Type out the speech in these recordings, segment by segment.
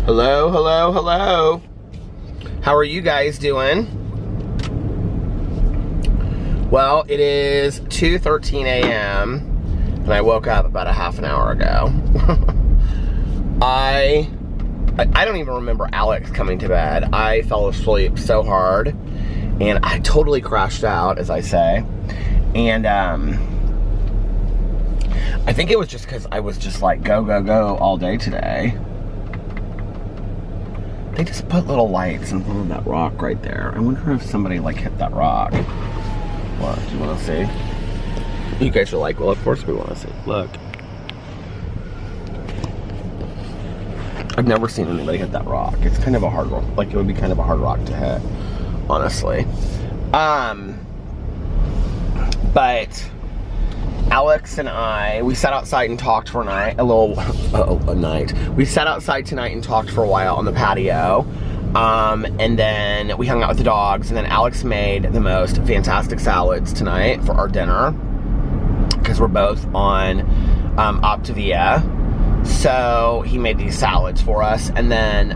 Hello, hello, hello. How are you guys doing? Well, it is 2:13 a.m. and I woke up about a half an hour ago. I don't even remember Alex coming to bed. I fell asleep so hard and I totally crashed out, as I say. And I think it was just because I was just like go, go, go all day today. They just put little lights in front of that rock right there. I wonder if somebody like hit that rock. What, do you want to see? You guys are like, well, of course we want to see. Look. I've never seen anybody hit that rock. It's kind of a hard rock. Like, it would be kind of a hard rock to hit, honestly. But Alex and I, we sat outside and talked for a night, we sat outside tonight and talked for a while on the patio. And then we hung out with the dogs, and then Alex made the most fantastic salads tonight for our dinner, because we're both on Optavia. So he made these salads for us, and then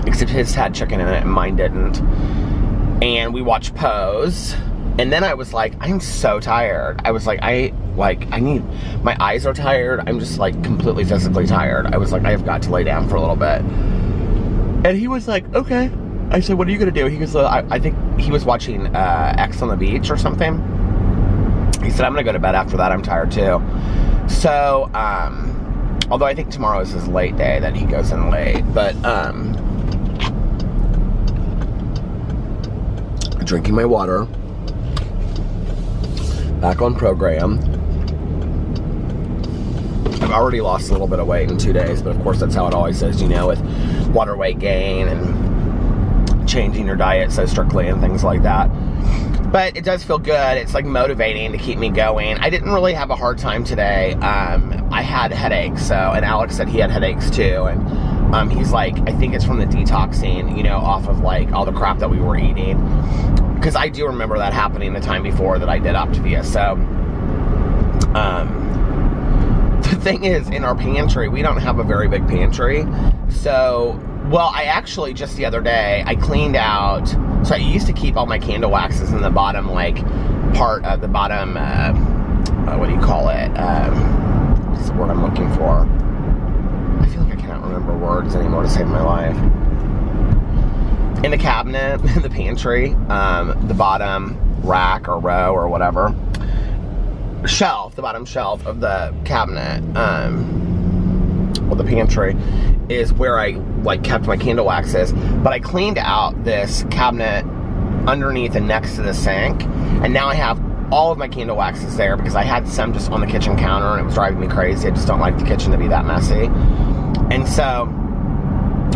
except his had chicken in it and mine didn't. And we watched Pose. And then I was like, I'm so tired. I was like, my eyes are tired. I'm just like completely physically tired. I was like, I have got to lay down for a little bit. And he was like, okay. I said, what are you gonna do? He goes, I think he was watching X on the Beach or something. He said, I'm gonna go to bed after that. I'm tired too. So, although I think tomorrow is his late day that he goes in late, but, drinking my water. Back on program. I've already lost a little bit of weight in 2 days, but of course that's how it always is, you know, with water weight gain and changing your diet so strictly and things like that. But it does feel good. It's like motivating to keep me going. I didn't really have a hard time today. I had headaches, and Alex said he had headaches too, and he's like, I think it's from the detoxing, you know, off of like all the crap that we were eating. Because I do remember that happening the time before that I did Optavia. So, the thing is, in our pantry, we don't have a very big pantry. So, well, I actually, just the other day, I cleaned out, so I used to keep all my candle waxes in the bottom, like, part of the bottom, what do you call it? What's the word I'm looking for? I feel like I cannot remember words anymore to save my life. In the cabinet, in the pantry, the bottom rack or row or whatever, shelf, the bottom shelf of the cabinet, or the pantry, is where I like kept my candle waxes. But I cleaned out this cabinet underneath and next to the sink, and now I have all of my candle waxes there because I had some just on the kitchen counter and it was driving me crazy. I just don't like the kitchen to be that messy. And so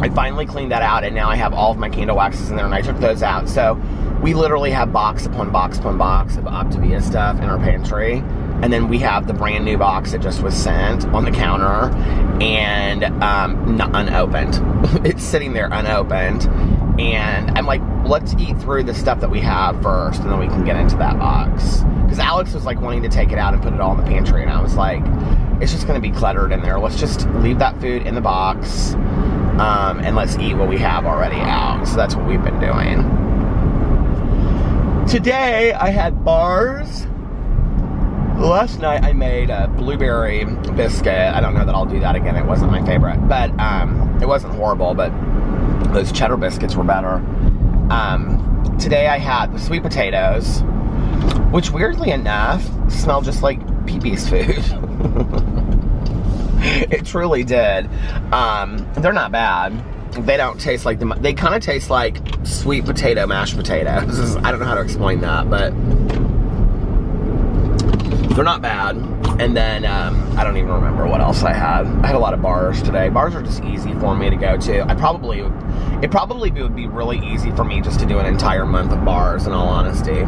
I finally cleaned that out, and now I have all of my candle waxes in there, and I took those out. So we literally have box upon box upon box of Optavia stuff in our pantry. And then we have the brand new box that just was sent on the counter and not unopened. It's sitting there unopened. And I'm like, let's eat through the stuff that we have first, and then we can get into that box. Because Alex was like wanting to take it out and put it all in the pantry, and I was like, it's just going to be cluttered in there. Let's just leave that food in the box. And let's eat what we have already out. So that's what we've been doing. Today, I had bars. Last night, I made a blueberry biscuit. I don't know that I'll do that again. It wasn't my favorite. But, it wasn't horrible, but those cheddar biscuits were better. Today, I had the sweet potatoes, which weirdly enough, smell just like Pee-Pee's food. It truly did. They're not bad. They don't taste like they kind of taste like sweet potato mashed potatoes. I don't know how to explain that, but they're not bad. And then I don't even remember what else I had. I had a lot of bars today. Bars are just easy for me to go to. It probably would be really easy for me just to do an entire month of bars, in all honesty.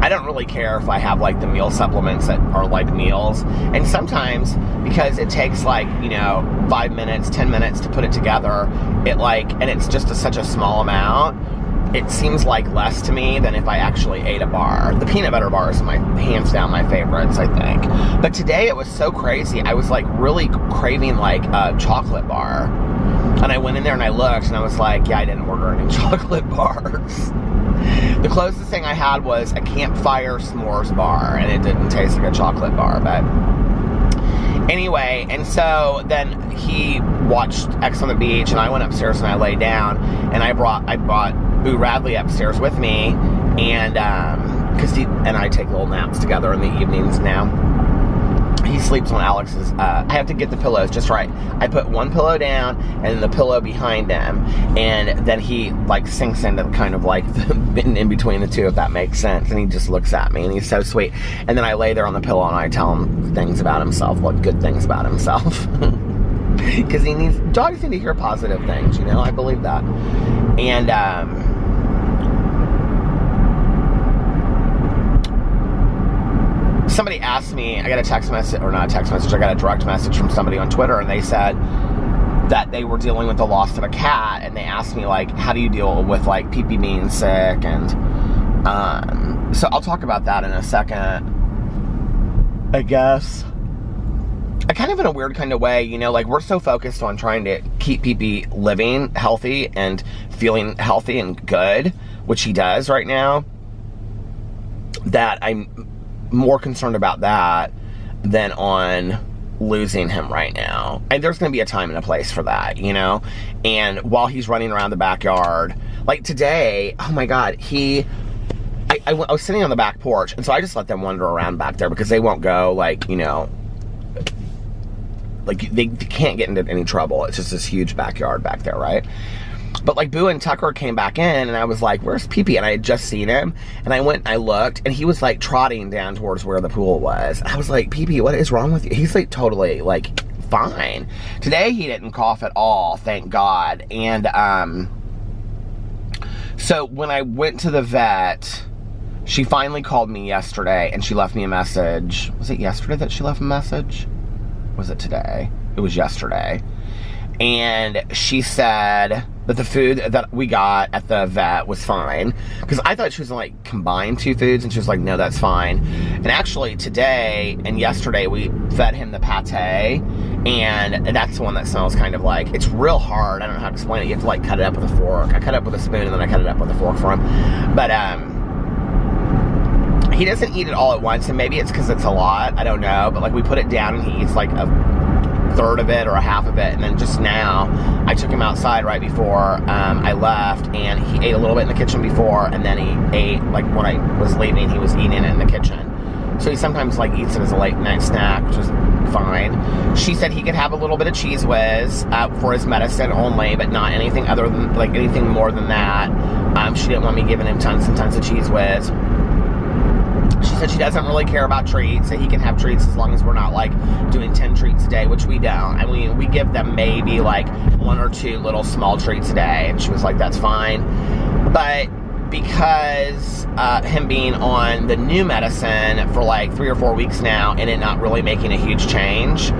I don't really care if I have like the meal supplements that are like meals. And sometimes, because it takes like, you know, 5 minutes, 10 minutes to put it together, and it's just such a small amount, it seems like less to me than if I actually ate a bar. The peanut butter bar is hands down my favorites, I think. But today it was so crazy. I was like really craving like a chocolate bar. And I went in there and I looked and I was like, yeah, I didn't order any chocolate bars. The closest thing I had was a campfire s'mores bar, and it didn't taste like a chocolate bar, but anyway, and so then he watched X on the Beach, and I went upstairs and I laid down, and I brought Boo Radley upstairs with me, and because he and I take little naps together in the evenings now. He sleeps on Alex's, I have to get the pillows just right. I put one pillow down and then the pillow behind him, and then he like sinks into kind of like in between the two, if that makes sense, and he just looks at me and he's so sweet. And then I lay there on the pillow and I tell him things about himself, like good things about himself. Because dogs need to hear positive things, you know, I believe that. And somebody asked me, I got a text message, or not a text message, I got a direct message from somebody on Twitter, and they said that they were dealing with the loss of a cat, and they asked me, like, how do you deal with, like, Pee-Pee being sick, and, so I'll talk about that in a second, I guess. I kind of in a weird kind of way, you know, like, we're so focused on trying to keep Pee-Pee living healthy and feeling healthy and good, which he does right now, that I'm more concerned about that than on losing him right now. And there's going to be a time and a place for that, you know? And while he's running around the backyard, like today, oh my God, I was sitting on the back porch, and so I just let them wander around back there because they won't go, like, you know, like they can't get into any trouble. It's just this huge backyard back there, right? But like Boo and Tucker came back in, and I was like, where's Pee-Pee? And I had just seen him, and I went and I looked, and he was like trotting down towards where the pool was. I was like, Pee-Pee, what is wrong with you? He's like totally like fine. Today he didn't cough at all, thank God. And so when I went to the vet, she finally called me yesterday, and she left me a message. Was it yesterday that she left a message? Was it today? It was yesterday. And she said that the food that we got at the vet was fine. Because I thought she was going to, like, combine two foods, and she was like, no, that's fine. And actually, today and yesterday, we fed him the pate, and that's the one that smells kind of like, it's real hard. I don't know how to explain it. You have to, like, cut it up with a fork. I cut it up with a spoon, and then I cut it up with a fork for him. But, he doesn't eat it all at once, and maybe it's because it's a lot. I don't know. But, like, we put it down, and he eats, like, a third of it or a half of it, and then just now I took him outside right before I left, and he ate a little bit in the kitchen before, and then he ate, like, when I was leaving, he was eating it in the kitchen. So he sometimes, like, eats it as a late night snack, which is fine. She said he could have a little bit of Cheese Whiz for his medicine only, but not anything other than, like, anything more than that. She didn't want me giving him tons and tons of Cheese Whiz. She said she doesn't really care about treats, that he can have treats as long as we're not, like, doing 10 treats a day, which we don't. I mean, we give them maybe, like, 1 or 2 little small treats a day, and she was like, that's fine. But because him being on the new medicine for, like, 3 or 4 weeks now, and it not really making a huge change,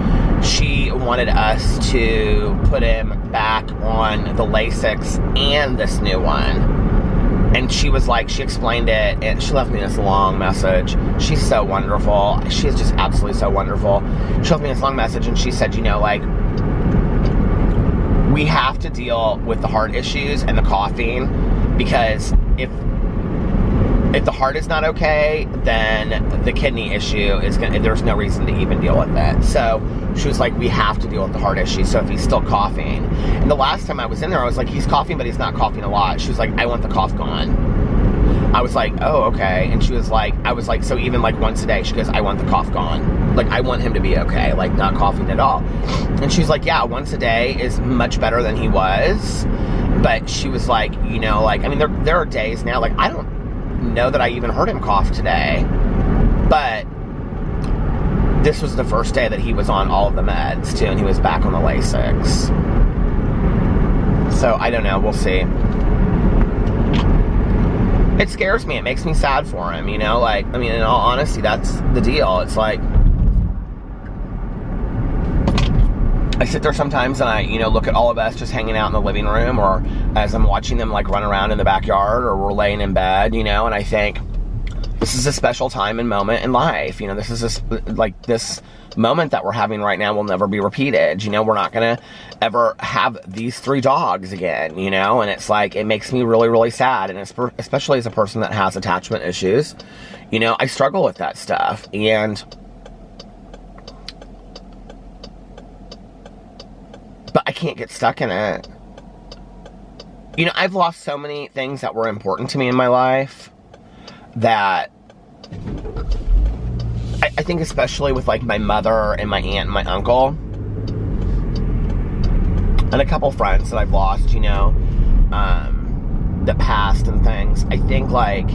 she wanted us to put him back on the Lasix and this new one. And she was like, she explained it, and she left me this long message. She's so wonderful. She is just absolutely so wonderful. She left me this long message, and she said, you know, like, we have to deal with the heart issues and the coughing, because if the heart is not okay, then the kidney issue is gonna, there's no reason to even deal with it. So she was like, we have to deal with the heart issue. So if he's still coughing, and the last time I was in there, I was like, he's coughing, but he's not coughing a lot. She was like, I want the cough gone. I was like, oh, okay. And she was like, I was like, so even like once a day, she goes, I want the cough gone. Like, I want him to be okay, like not coughing at all. And she's like, yeah, once a day is much better than he was. But she was like, you know, like, I mean, there are days now, like, I don't know that I even heard him cough today, but this was the first day that he was on all of the meds too, and he was back on the Lasix. So I don't know, we'll see. It scares me. It makes me sad for him, you know, like, I mean, in all honesty, that's the deal. It's like, I sit there sometimes and I, look at all of us just hanging out in the living room, or as I'm watching them like run around in the backyard, or we're laying in bed, and I think this is a special time and moment in life. This is this moment that we're having right now will never be repeated. We're not going to ever have these 3 dogs again, and it's like, it makes me really, really sad. And especially as a person that has attachment issues, I struggle with that stuff. But I can't get stuck in it. I've lost so many things that were important to me in my life that I think, especially with like my mother and my aunt and my uncle and a couple friends that I've lost, the past and things, I think like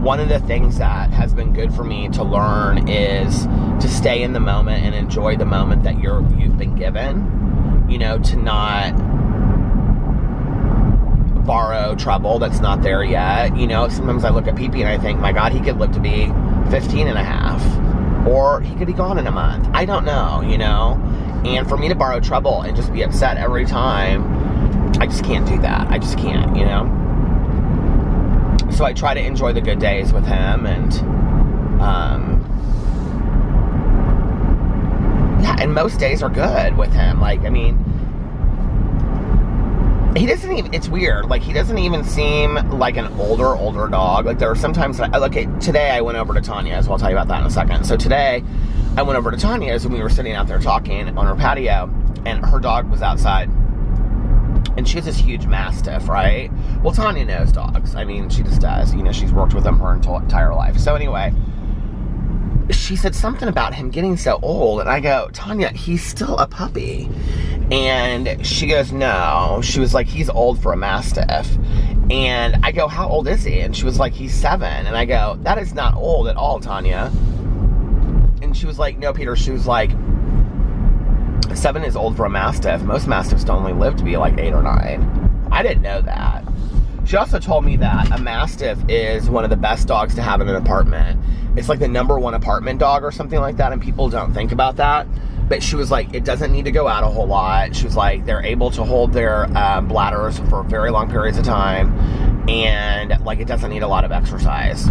one of the things that has been good for me to learn is to stay in the moment and enjoy the moment that you've been given. To not borrow trouble that's not there yet. Sometimes I look at PP and I think, my God, he could live to be 15 and a half, or he could be gone in a month. I don't know, and for me to borrow trouble and just be upset every time, I just can't do that. I just can't, So I try to enjoy the good days with him, and yeah, and most days are good with him. He doesn't even, it's weird, he doesn't even seem like an older dog. There are sometimes today I went over to Tanyas, I'll tell you about that in a second. So today I went over to Tanyas and we were sitting out there talking on her patio, and her dog was outside. And she has this huge Mastiff, right? Well, Tanya knows dogs. She just does. She's worked with them her entire life. So anyway, she said something about him getting so old. And I go, Tanya, he's still a puppy. And she goes, no. She was like, he's old for a Mastiff. And I go, how old is he? And she was like, he's 7. And I go, that is not old at all, Tanya. And she was like, no, Peter. She was like, 7 is old for a Mastiff. Most Mastiffs don't only live to be like 8 or 9. I didn't know that. She also told me that a Mastiff is one of the best dogs to have in an apartment. It's like the #1 apartment dog or something like that, and people don't think about that. But she was like, it doesn't need to go out a whole lot. She was like, they're able to hold their bladders for very long periods of time, and it doesn't need a lot of exercise.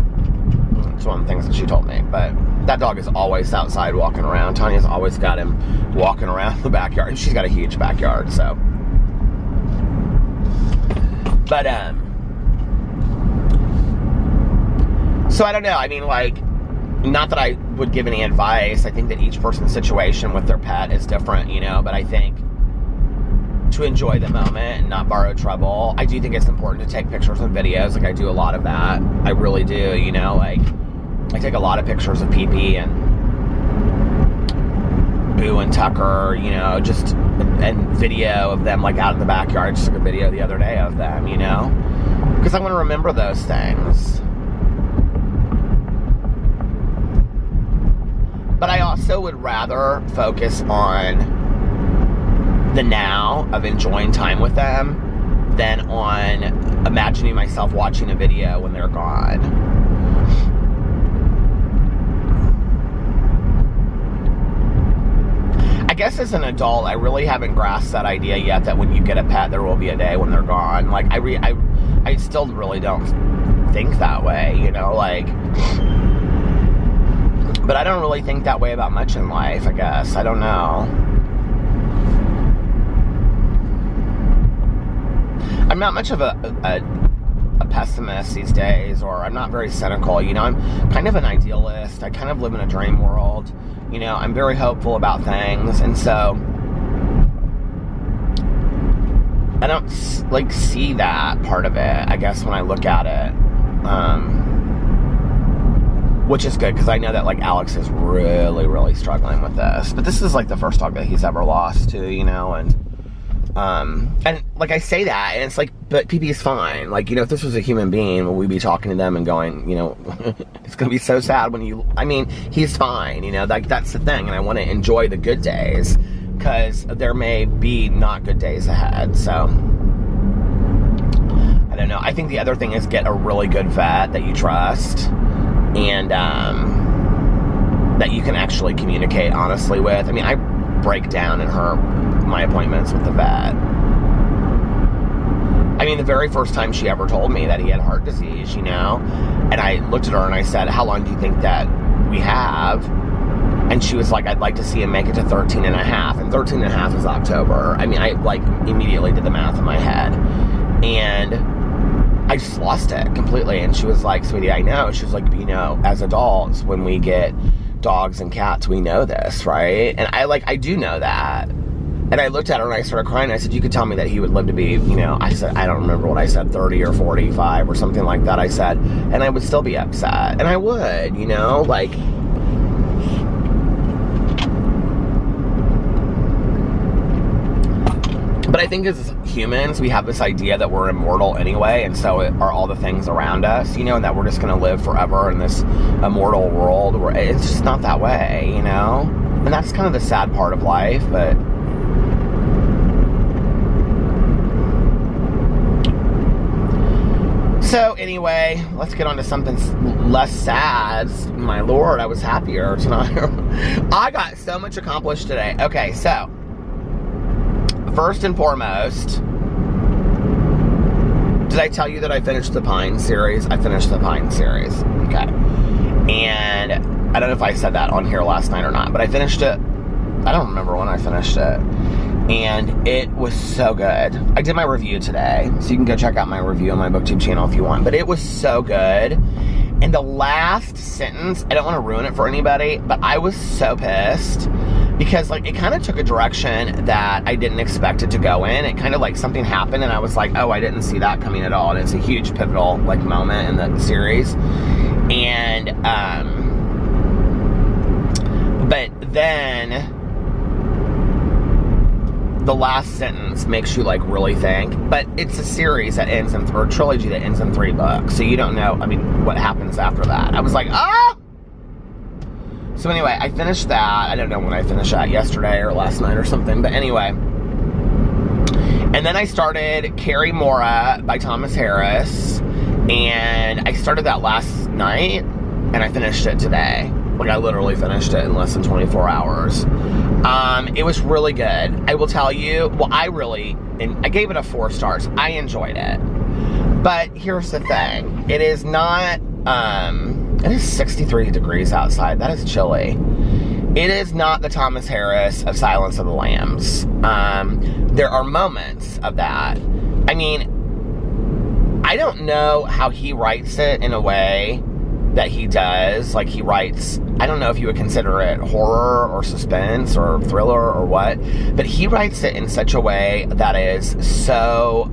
It's one of the things that she told me. But that dog is always outside walking around. Tanya's always got him walking around the backyard. And she's got a huge backyard, so. But, so I don't know. Not that I would give any advice. I think that each person's situation with their pet is different, But I think to enjoy the moment and not borrow trouble. I do think it's important to take pictures and videos. I do a lot of that. I really do, I take a lot of pictures of PP and Boo and Tucker, and video of them out in the backyard. I just took a video the other day of them, because I want to remember those things. But I also would rather focus on the now of enjoying time with them than on imagining myself watching a video when they're gone. I guess as an adult, I really haven't grasped that idea yet that when you get a pet, there will be a day when they're gone. I still really don't think that way, but I don't really think that way about much in life, I guess. I don't know. I'm not much of a pessimist these days, or I'm not very cynical. I'm kind of an idealist. I kind of live in a dream world. I'm very hopeful about things, and so I don't see that part of it, I guess, when I look at it. Which is good, because I know that Alex is really, really struggling with this. But this is the first dog that he's ever lost too, and I say that, and it's but PP is fine. If this was a human being, would we be talking to them and going, it's gonna be so sad when he's fine, that's the thing, and I want to enjoy the good days, because there may be not good days ahead, so. I don't know. I think the other thing is get a really good vet that you trust and that you can actually communicate honestly with. I mean, I break down in my appointments with the vet. I mean, the very first time she ever told me that he had heart disease, you know, and I looked at her and I said, how long do you think that we have? And she was like, I'd like to see him make it to 13 and a half. And 13 and a half is October. I mean, I like immediately did the math in my head. And I just lost it completely. And she was like, sweetie, I know. She was like, you know, as adults, when we get dogs and cats, we know this, right? And I do know that. And I looked at her and I started crying. I said, you could tell me that he would live to be, you know, I said, I don't remember what I said, 30 or 45 or something like that, I said. And I would still be upset. And I would, you know, like. But I think as humans, we have this idea that we're immortal anyway. And so are all the things around us, you know, and that we're just going to live forever in this immortal world where it's just not that way, you know. And that's kind of the sad part of life, but. So anyway, let's get on to something less sad. My Lord, I was happier tonight. I got so much accomplished today. Okay, so first and foremost, did I tell you that I finished the Pine series? I finished the Pine series. Okay. And I don't know if I said that on here last night or not, but I finished it. I don't remember when I finished it. And it was so good. I did my review today, so you can go check out my review on my BookTube channel if you want. But it was so good. And the last sentence, I don't want to ruin it for anybody, but I was so pissed. Because, like, it kind of took a direction that I didn't expect it to go in. It kind of, like, something happened, and I was like, oh, I didn't see that coming at all. And it's a huge pivotal, like, moment in the series. And, but then the last sentence makes you, like, really think. But it's a series that ends in, or a trilogy that ends in 3 books. So you don't know, I mean, what happens after that. I was like, ah! So anyway, I finished that. I don't know when I finished that, yesterday or last night or something. But anyway. And then I started Carrie Mora by Thomas Harris. And I started that last night. And I finished it today. Like, I literally finished it in less than 24 hours. It was really good. I will tell you, well, I gave it a 4 stars. I enjoyed it. But here's the thing. It is not, it is 63 degrees outside. That is chilly. It is not the Thomas Harris of Silence of the Lambs. There are moments of that. I mean, I don't know how he writes it in a way that he does. Like, he writes, I don't know if you would consider it horror or suspense or thriller or what, but he writes it in such a way that is so,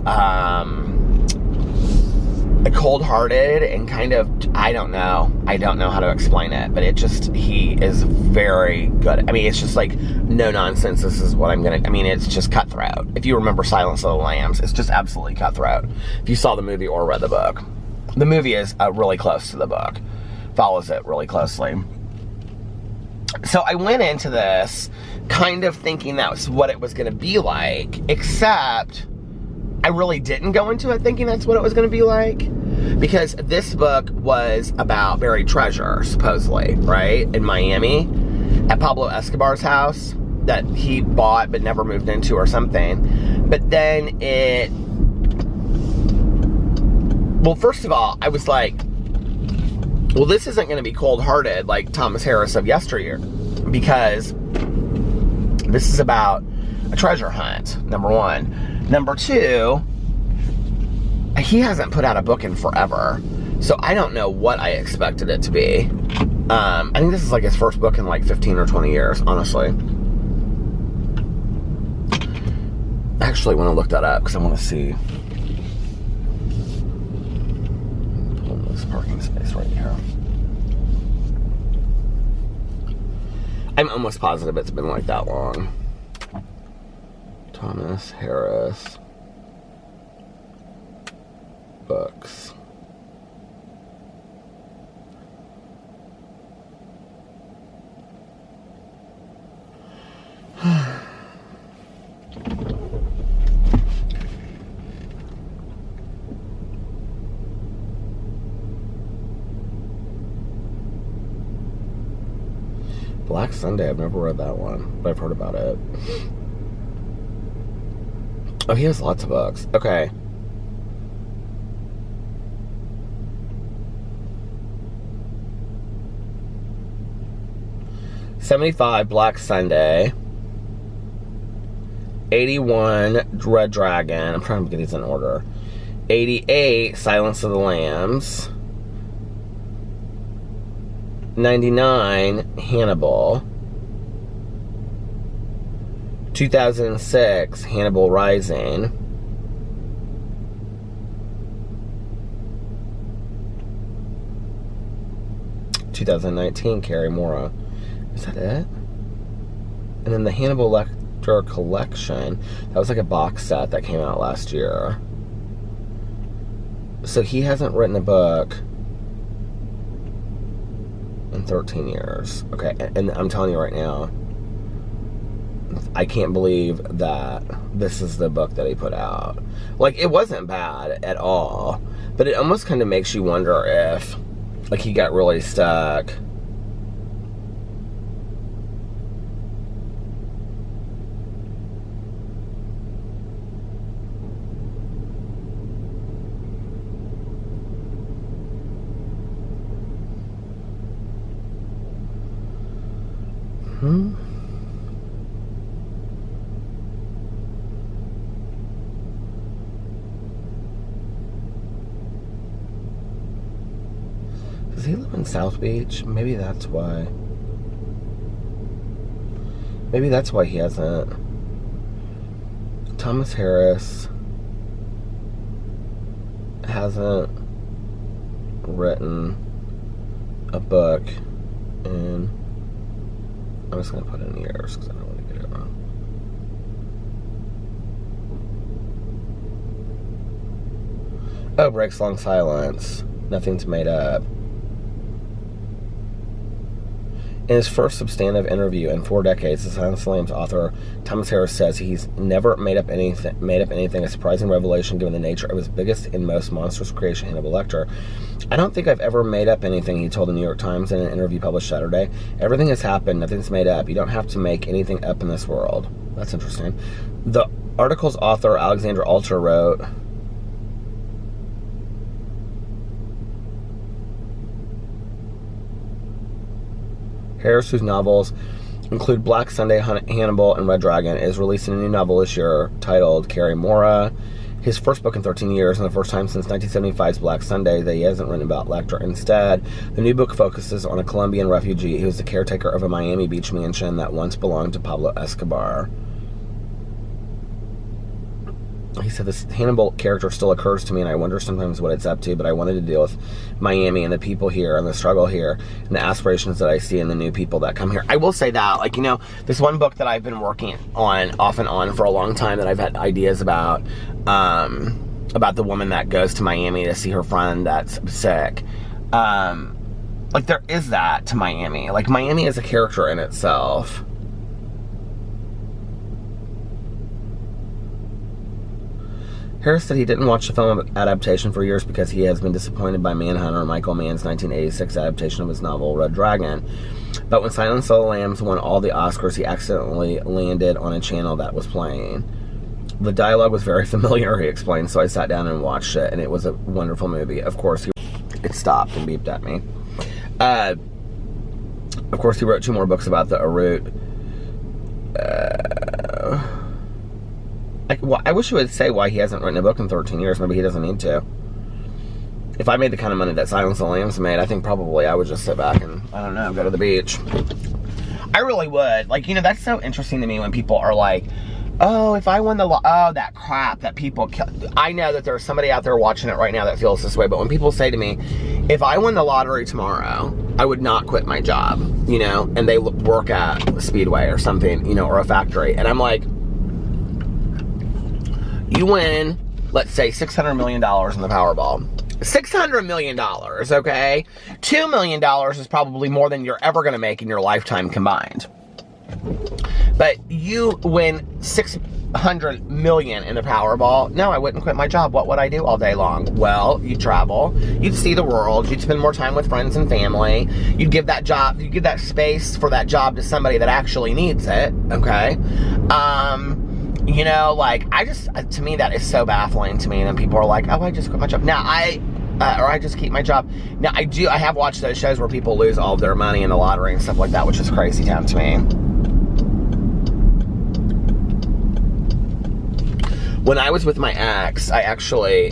cold-hearted and kind of, I don't know how to explain it, but he is very good. I mean, it's just like, no nonsense, this is what it's just cutthroat. If you remember Silence of the Lambs, it's just absolutely cutthroat. If you saw the movie or read the book. The movie is really close to the book. Follows it really closely. So I went into this kind of thinking that was what it was going to be like, except I really didn't go into it thinking that's what it was going to be like, because this book was about buried treasure, supposedly, right, in Miami, at Pablo Escobar's house that he bought but never moved into or something. But then well, first of all, I was like, well, this isn't going to be cold-hearted like Thomas Harris of yesteryear, because this is about a treasure hunt, number one. Number two, he hasn't put out a book in forever, so I don't know what I expected it to be. I think this is like his first book in like 15 or 20 years, honestly. I actually want to look that up because I want to see. Pull this parking space right here. I'm almost positive it's been like that long. Thomas Harris books. Black Sunday, I've never read that one, but I've heard about it. Oh, he has lots of books. Okay. $75, Black Sunday. $81, Red Dragon. I'm trying to get these in order. $88, Silence of the Lambs. $99, Hannibal. 2006, Hannibal Rising. $2019, Carrie Mora. Is that it? And then the Hannibal Lecter collection, that was like a box set that came out last year. So he hasn't written a book in 13 years. Okay, and I'm telling you right now, I can't believe that this is the book that he put out. Like, it wasn't bad at all, but it almost kind of makes you wonder if, like, he got really stuck. Does he live in South Beach? Maybe that's why. Maybe that's why he hasn't. Thomas Harris hasn't written a book in, I'm just going to put in years because I don't want to get it wrong. Oh, Breaks Long Silence. Nothing's Made Up. In his first substantive interview in 4 decades, the Silence of the Lambs author Thomas Harris says he's never made up anything, a surprising revelation given the nature of his biggest and most monstrous creation, Hannibal Lecter. I don't think I've ever made up anything, he told the New York Times in an interview published Saturday. Everything has happened, nothing's made up. You don't have to make anything up in this world. That's interesting. The article's author, Alexandra Alter, wrote, Harris, whose novels include Black Sunday, Hannibal, and Red Dragon, is releasing a new novel this year titled Carrie Mora. His first book in 13 years, and the first time since 1975's Black Sunday that he hasn't written about Lecter. Instead, the new book focuses on a Colombian refugee who is the caretaker of a Miami Beach mansion that once belonged to Pablo Escobar. He said, this Hannibal character still occurs to me, and I wonder sometimes what it's up to, but I wanted to deal with Miami and the people here and the struggle here and the aspirations that I see in the new people that come here. I will say that, like, you know, this one book that I've been working on off and on for a long time that I've had ideas about the woman that goes to Miami to see her friend that's sick. Like, there is that to Miami. Like, Miami is a character in itself. Harris said he didn't watch the film adaptation for years because he has been disappointed by Manhunter, Michael Mann's 1986 adaptation of his novel Red Dragon. But when Silence of the Lambs won all the Oscars, he accidentally landed on a channel that was playing. The dialogue was very familiar, he explained, so I sat down and watched it, and it was a wonderful movie. Of course, it stopped and beeped at me. Of course, he wrote 2 more books about the Arut. I wish he would say why he hasn't written a book in 13 years. Maybe he doesn't need to. If I made the kind of money that Silence of the Lambs made, I think probably I would just sit back and, I don't know, go to the beach. I really would. Like, you know, that's so interesting to me when people are like, oh, if I won the oh, that crap that people kill. I know that there's somebody out there watching it right now that feels this way, but when people say to me, if I won the lottery tomorrow, I would not quit my job, you know, and they work at Speedway or something, you know, or a factory, and I'm like, you win, let's say, $600 million in the Powerball. $600 million, okay? $2 million is probably more than you're ever going to make in your lifetime combined. But you win $6 100 million in the Powerball, no, I wouldn't quit my job. What would I do all day long? Well, you'd travel, you'd see the world, you'd spend more time with friends and family, you'd give that job, you'd give that space for that job to somebody that actually needs it, okay? You know, like, to me, that is so baffling to me, and then people are like, oh, I just quit my job. Now, or I just keep my job. Now, I have watched those shows where people lose all of their money in the lottery and stuff like that, which is crazy town to me. When I was with my ex, I actually,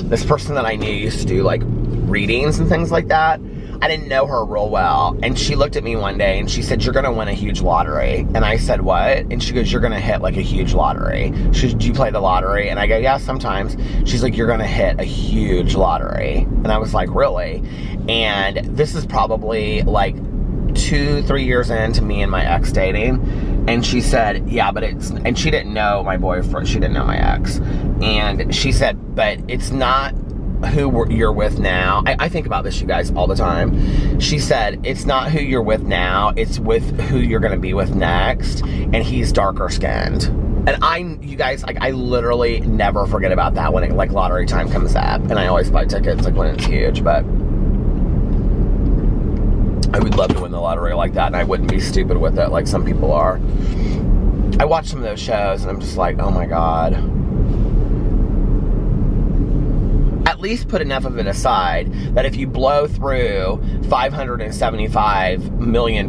this person that I knew used to do, like, readings and things like that. I didn't know her real well, and she looked at me one day, and she said, you're gonna win a huge lottery. And I said, what? And she goes, you're gonna hit, like, a huge lottery. She goes, do you play the lottery? And I go, yeah, sometimes. She's like, you're gonna hit a huge lottery. And I was like, really? And this is probably, like, 2-3 years into me and my ex dating. And she said, yeah, but and she didn't know my boyfriend, she didn't know my ex. And she said, but it's not who you're with now. I think about this, you guys, all the time. She said, it's not who you're with now, it's with who you're gonna be with next, and he's darker skinned. And you guys, like, I literally never forget about that when like lottery time comes up, and I always buy tickets, like, when it's huge, but I would love to win the lottery like that, and I wouldn't be stupid with it like some people are. I watch some of those shows, and I'm just like, oh my God. At least put enough of it aside that if you blow through $575 million,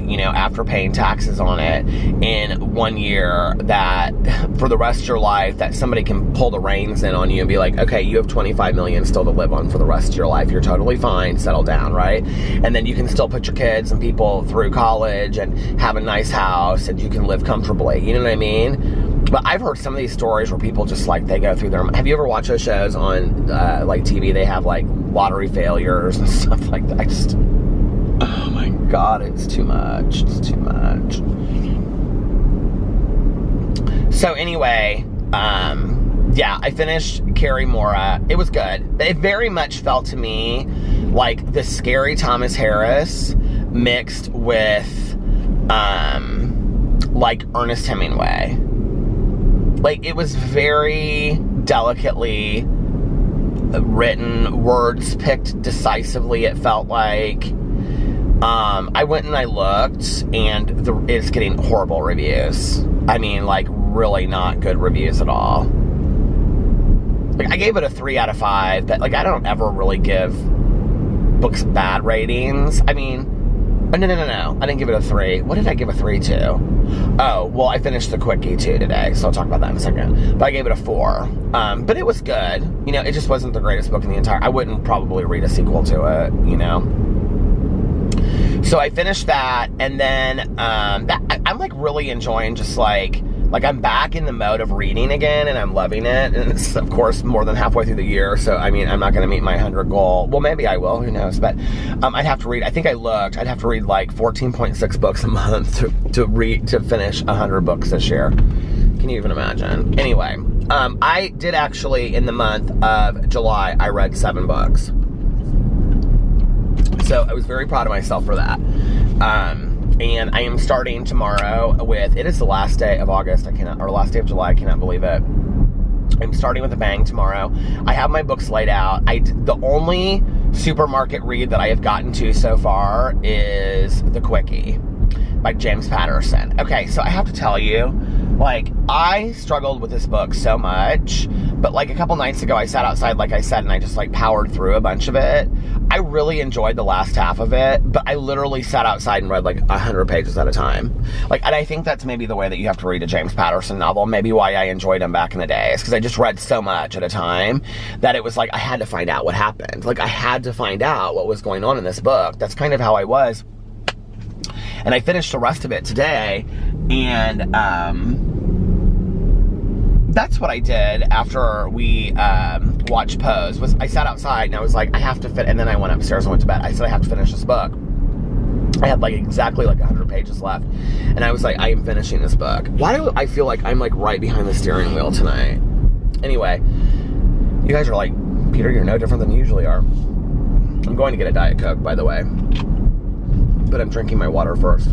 you know, after paying taxes on it in 1 year, that for the rest of your life, that somebody can pull the reins in on you and be like, okay, you have 25 million still to live on for the rest of your life. You're totally fine, settle down, right? And then you can still put your kids and people through college and have a nice house, and you can live comfortably. You know what I mean? But I've heard some of these stories where people just, like, they go through their... Have you ever watched those shows on, like, TV? They have, like, lottery failures and stuff like that. Oh, my God, it's too much. It's too much. So, anyway, yeah, I finished Carrie Mora. It was good. It very much felt to me like the scary Thomas Harris mixed with, like, Ernest Hemingway. Like, it was very delicately written, words picked decisively, it felt like. I went and I looked, and it's getting horrible reviews. I mean, like, really not good reviews at all. Like, I gave it a 3 out of 5, but, like, I don't ever really give books bad ratings. I mean, no. I didn't give it a 3. What did I give a 3 to? Oh, well, I finished the Quickie too today, so I'll talk about that in a second. But I gave it a 4. But it was good. You know, it just wasn't the greatest book in the entire... I wouldn't probably read a sequel to it, you know? So I finished that, and then I'm, like, really enjoying just, like, I'm back in the mode of reading again, and I'm loving it. And it's, of course, more than halfway through the year, so, I mean, I'm not going to meet my 100 goal. Well, maybe I will, who knows. But I'd have to read, I think I looked, I'd have to read, like, 14.6 books a month to finish 100 books this year. Can you even imagine? Anyway, I did actually, in the month of July, I read 7 books. So I was very proud of myself for that. And I am starting tomorrow with, it is the last day of August, or last day of July, I cannot believe it. I'm starting with a bang tomorrow. I have my books laid out. The only supermarket read that I have gotten to so far is The Quickie by James Patterson. Okay, so I have to tell you, like, I struggled with this book so much, but, like, a couple nights ago I sat outside, like I said, and I just, like, powered through a bunch of it. I really enjoyed the last half of it, but I literally sat outside and read, like, 100 pages at a time. Like, and I think that's maybe the way that you have to read a James Patterson novel, maybe why I enjoyed him back in the day, is because I just read so much at a time that it was like, I had to find out what happened. Like, I had to find out what was going on in this book. That's kind of how I was. And I finished the rest of it today, and, that's what I did after we watched Pose. Was I sat outside and I was like, I have to fit, and then I went upstairs and went to bed. I said, I have to finish this book. I had, like, exactly, like, 100 pages left, and I was like, I am finishing this book. Why do I feel like I'm, like, right behind the steering wheel tonight? Anyway, you guys are like, Peter, you're no different than you usually are. I'm going to get a Diet Coke, by the way, but I'm drinking my water first.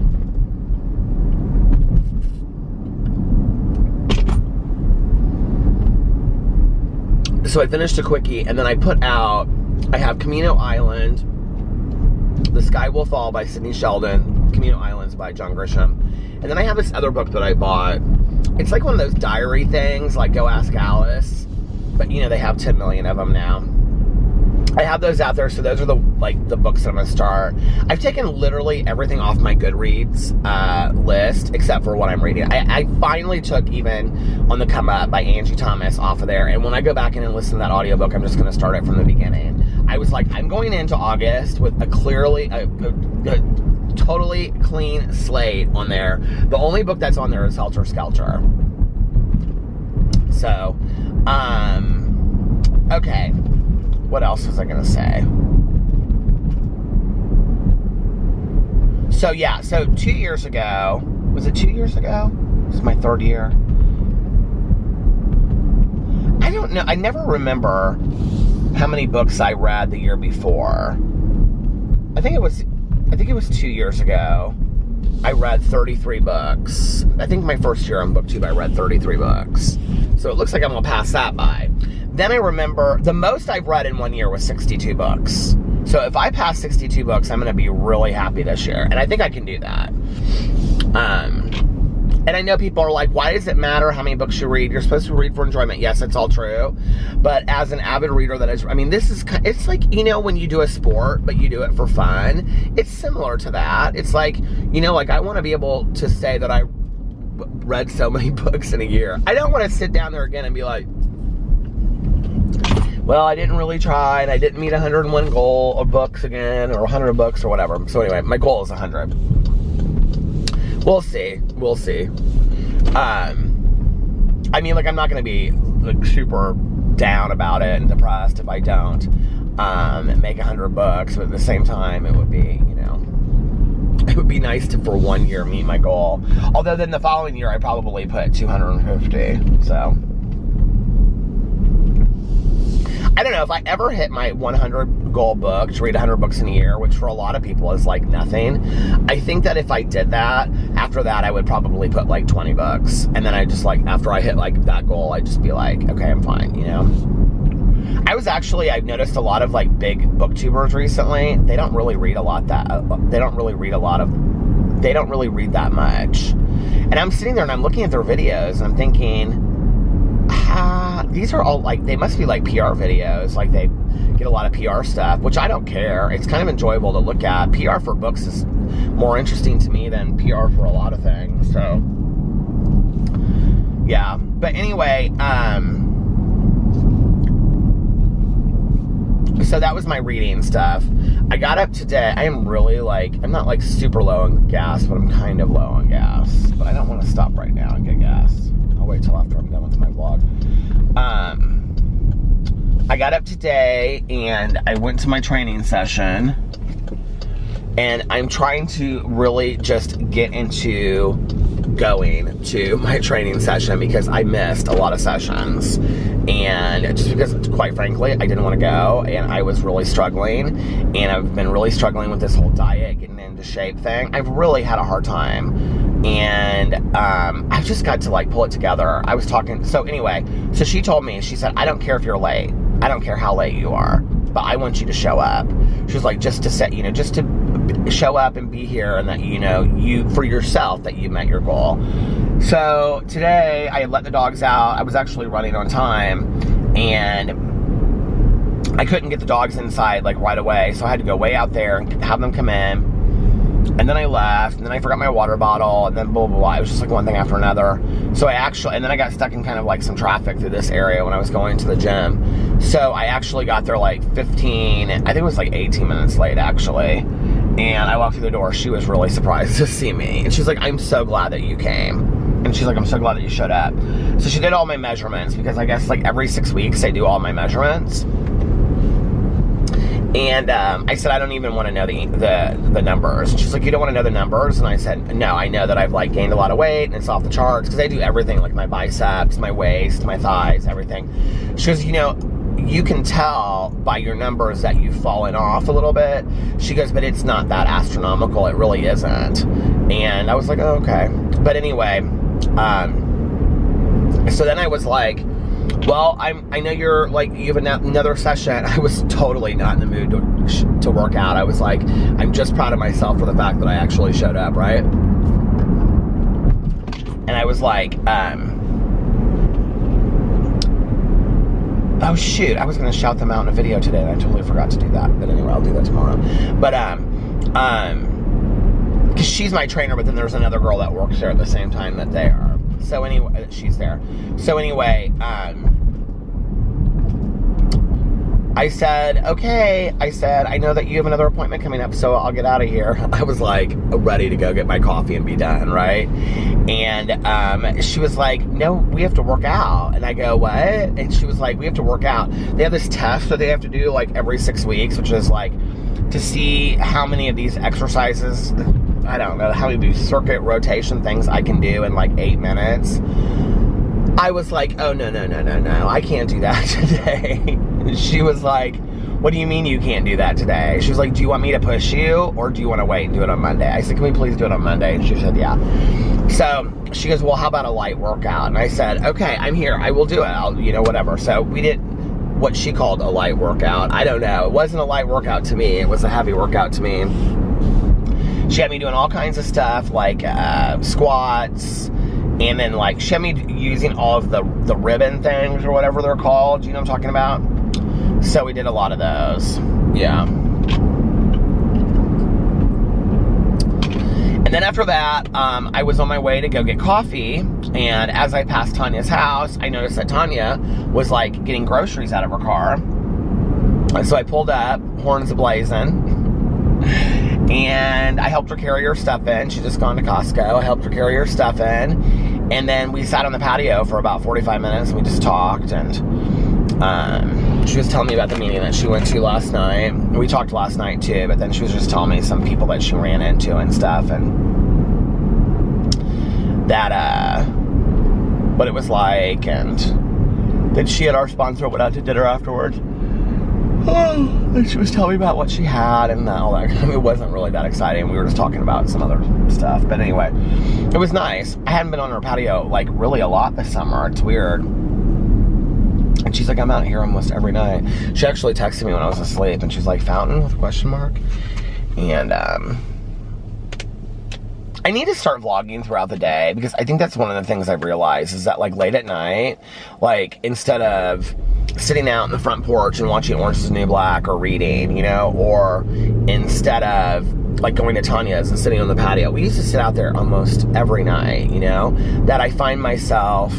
So I finished a Quickie, and then I have Camino Island, The Sky Will Fall by Sidney Sheldon, Camino Islands by John Grisham. And then I have this other book that I bought. It's like one of those diary things, like Go Ask Alice. But, you know, they have 10 million of them now. I have those out there, so those are the books that I'm going to start. I've taken literally everything off my Goodreads list, except for what I'm reading. I finally took Even on the Come Up by Angie Thomas off of there, and when I go back in and listen to that audiobook, I'm just going to start it from the beginning. I was like, I'm going into August with a totally clean slate on there. The only book that's on there is Helter Skelter. So, okay. What else was I going to say? So, yeah. So, 2 years ago. Was it 2 years ago? This is my third year. I don't know. I never remember how many books I read the year before. I think it was 2 years ago. I read 33 books. I think my first year on BookTube, I read 33 books. So, it looks like I'm going to pass that by. Then I remember the most I've read in 1 year was 62 books. So if I pass 62 books, I'm going to be really happy this year. And I think I can do that. And I know people are like, why does it matter how many books you read? You're supposed to read for enjoyment. Yes, it's all true. But as an avid reader it's like, you know, when you do a sport, but you do it for fun. It's similar to that. It's like, you know, like I want to be able to say that I read so many books in a year. I don't want to sit down there again and be like, well, I didn't really try, and I didn't meet 101 goal of books again, or 100 books, or whatever. So anyway, my goal is 100. We'll see. We'll see. I mean, like, I'm not going to be, like, super down about it and depressed if I don't make 100 books, but at the same time, it would be, you know, it would be nice to, for 1 year, meet my goal. Although then the following year, I probably put 250, so... I don't know, if I ever hit my 100 goal book, to read 100 books in a year, which for a lot of people is like nothing, I think that if I did that, after that I would probably put like 20 books. And then I just like, after I hit like that goal, I'd just be like, okay, I'm fine, you know? I've noticed a lot of like big booktubers recently, they don't really read they don't really read that much. And I'm sitting there and I'm looking at their videos and I'm thinking, these are all like, they must be like PR videos, like they get a lot of PR stuff, which I don't care. It's kind of enjoyable to look at. PR for books is more interesting to me than PR for a lot of things, so yeah. But anyway, so that was my reading stuff. I got up today. I am really like, I'm not like super low on gas, but I'm kind of low on gas, but I don't want to stop right now and get gas. I'll wait till after I'm done with my vlog. I got up today and I went to my training session, and I'm trying to really just get into going to my training session because I missed a lot of sessions, and just because, quite frankly, I didn't want to go, and I was really struggling, and I've been really struggling with this whole diet, getting into shape thing. I've really had a hard time, and I've just got to like pull it together. I was talking, so anyway, so she told me, she said, I don't care if you're late, I don't care how late you are, but I want you to show up. She was like, just to set, you know, just to show up and be here, and that, you know, you, for yourself, that you met your goal. So today I let the dogs out. I was actually running on time, and I couldn't get the dogs inside like right away, so I had to go way out there and have them come in. And then I left, and then I forgot my water bottle, and then blah, blah, blah. It was just like one thing after another. So and then I got stuck in kind of like some traffic through this area when I was going to the gym. So I actually got there like 15, I think it was like 18 minutes late actually. And I walked through the door. She was really surprised to see me. And she's like, I'm so glad that you came. And she's like, I'm so glad that you showed up. So she did all my measurements, because I guess like every 6 weeks I do all my measurements. And I said, I don't even want to know the numbers. And she's like, you don't want to know the numbers? And I said, no, I know that I've like gained a lot of weight and it's off the charts, because I do everything, like my biceps, my waist, my thighs, everything. She goes, you know, you can tell by your numbers that you've fallen off a little bit. She goes, but it's not that astronomical. It really isn't. And I was like, oh, okay. But anyway, so then I was like, Well, I know you're like, you have another session. I was totally not in the mood to work out. I was like, I'm just proud of myself for the fact that I actually showed up, right? And I was like, oh shoot, I was gonna shout them out in a video today and I totally forgot to do that. But anyway, I'll do that tomorrow. But, because she's my trainer, but then there's another girl that works there at the same time that they are. So anyway, she's there. So anyway, I said, okay, I know that you have another appointment coming up, so I'll get out of here. I was like ready to go get my coffee and be done, right? And she was like, no, we have to work out. And I go, what? And she was like, we have to work out. They have this test that they have to do like every 6 weeks, which is like to see how many of these exercises, I don't know, how many circuit rotation things I can do in like 8 minutes. I was like, oh, no, I can't do that today. She was like, what do you mean you can't do that today? She was like, do you want me to push you, or do you want to wait and do it on Monday? I said, can we please do it on Monday? And she said, yeah. So she goes, well, how about a light workout? And I said, okay, I'm here. I will do it. I'll, whatever. So we did what she called a light workout. I don't know. It wasn't a light workout to me. It was a heavy workout to me. She had me doing all kinds of stuff, like squats, and then like she had me using all of the ribbon things or whatever they're called. You know what I'm talking about? So we did a lot of those. Yeah. And then after that, I was on my way to go get coffee, and as I passed Tanya's house, I noticed that Tanya was like getting groceries out of her car. And so I pulled up, horns ablazing. And I helped her carry her stuff in. She'd just gone to Costco. I helped her carry her stuff in. And then we sat on the patio for about 45 minutes and we just talked. And she was telling me about the meeting that she went to last night. We talked last night too, but then she was just telling me some people that she ran into and stuff. And that, what it was like. And then she and our sponsor went out to dinner afterwards. And she was telling me about what she had and all that. I mean, it wasn't really that exciting. We were just talking about some other stuff. But anyway, it was nice. I hadn't been on her patio, like, really a lot this summer. It's weird. And she's like, I'm out here almost every night. She actually texted me when I was asleep, and she's like, fountain with a question mark? And, I need to start vlogging throughout the day, because I think that's one of the things I've realized is that, like, late at night, like, instead of sitting out in the front porch and watching Orange is the New Black or reading, or instead of like going to Tanya's and sitting on the patio, we used to sit out there almost every night, that I find myself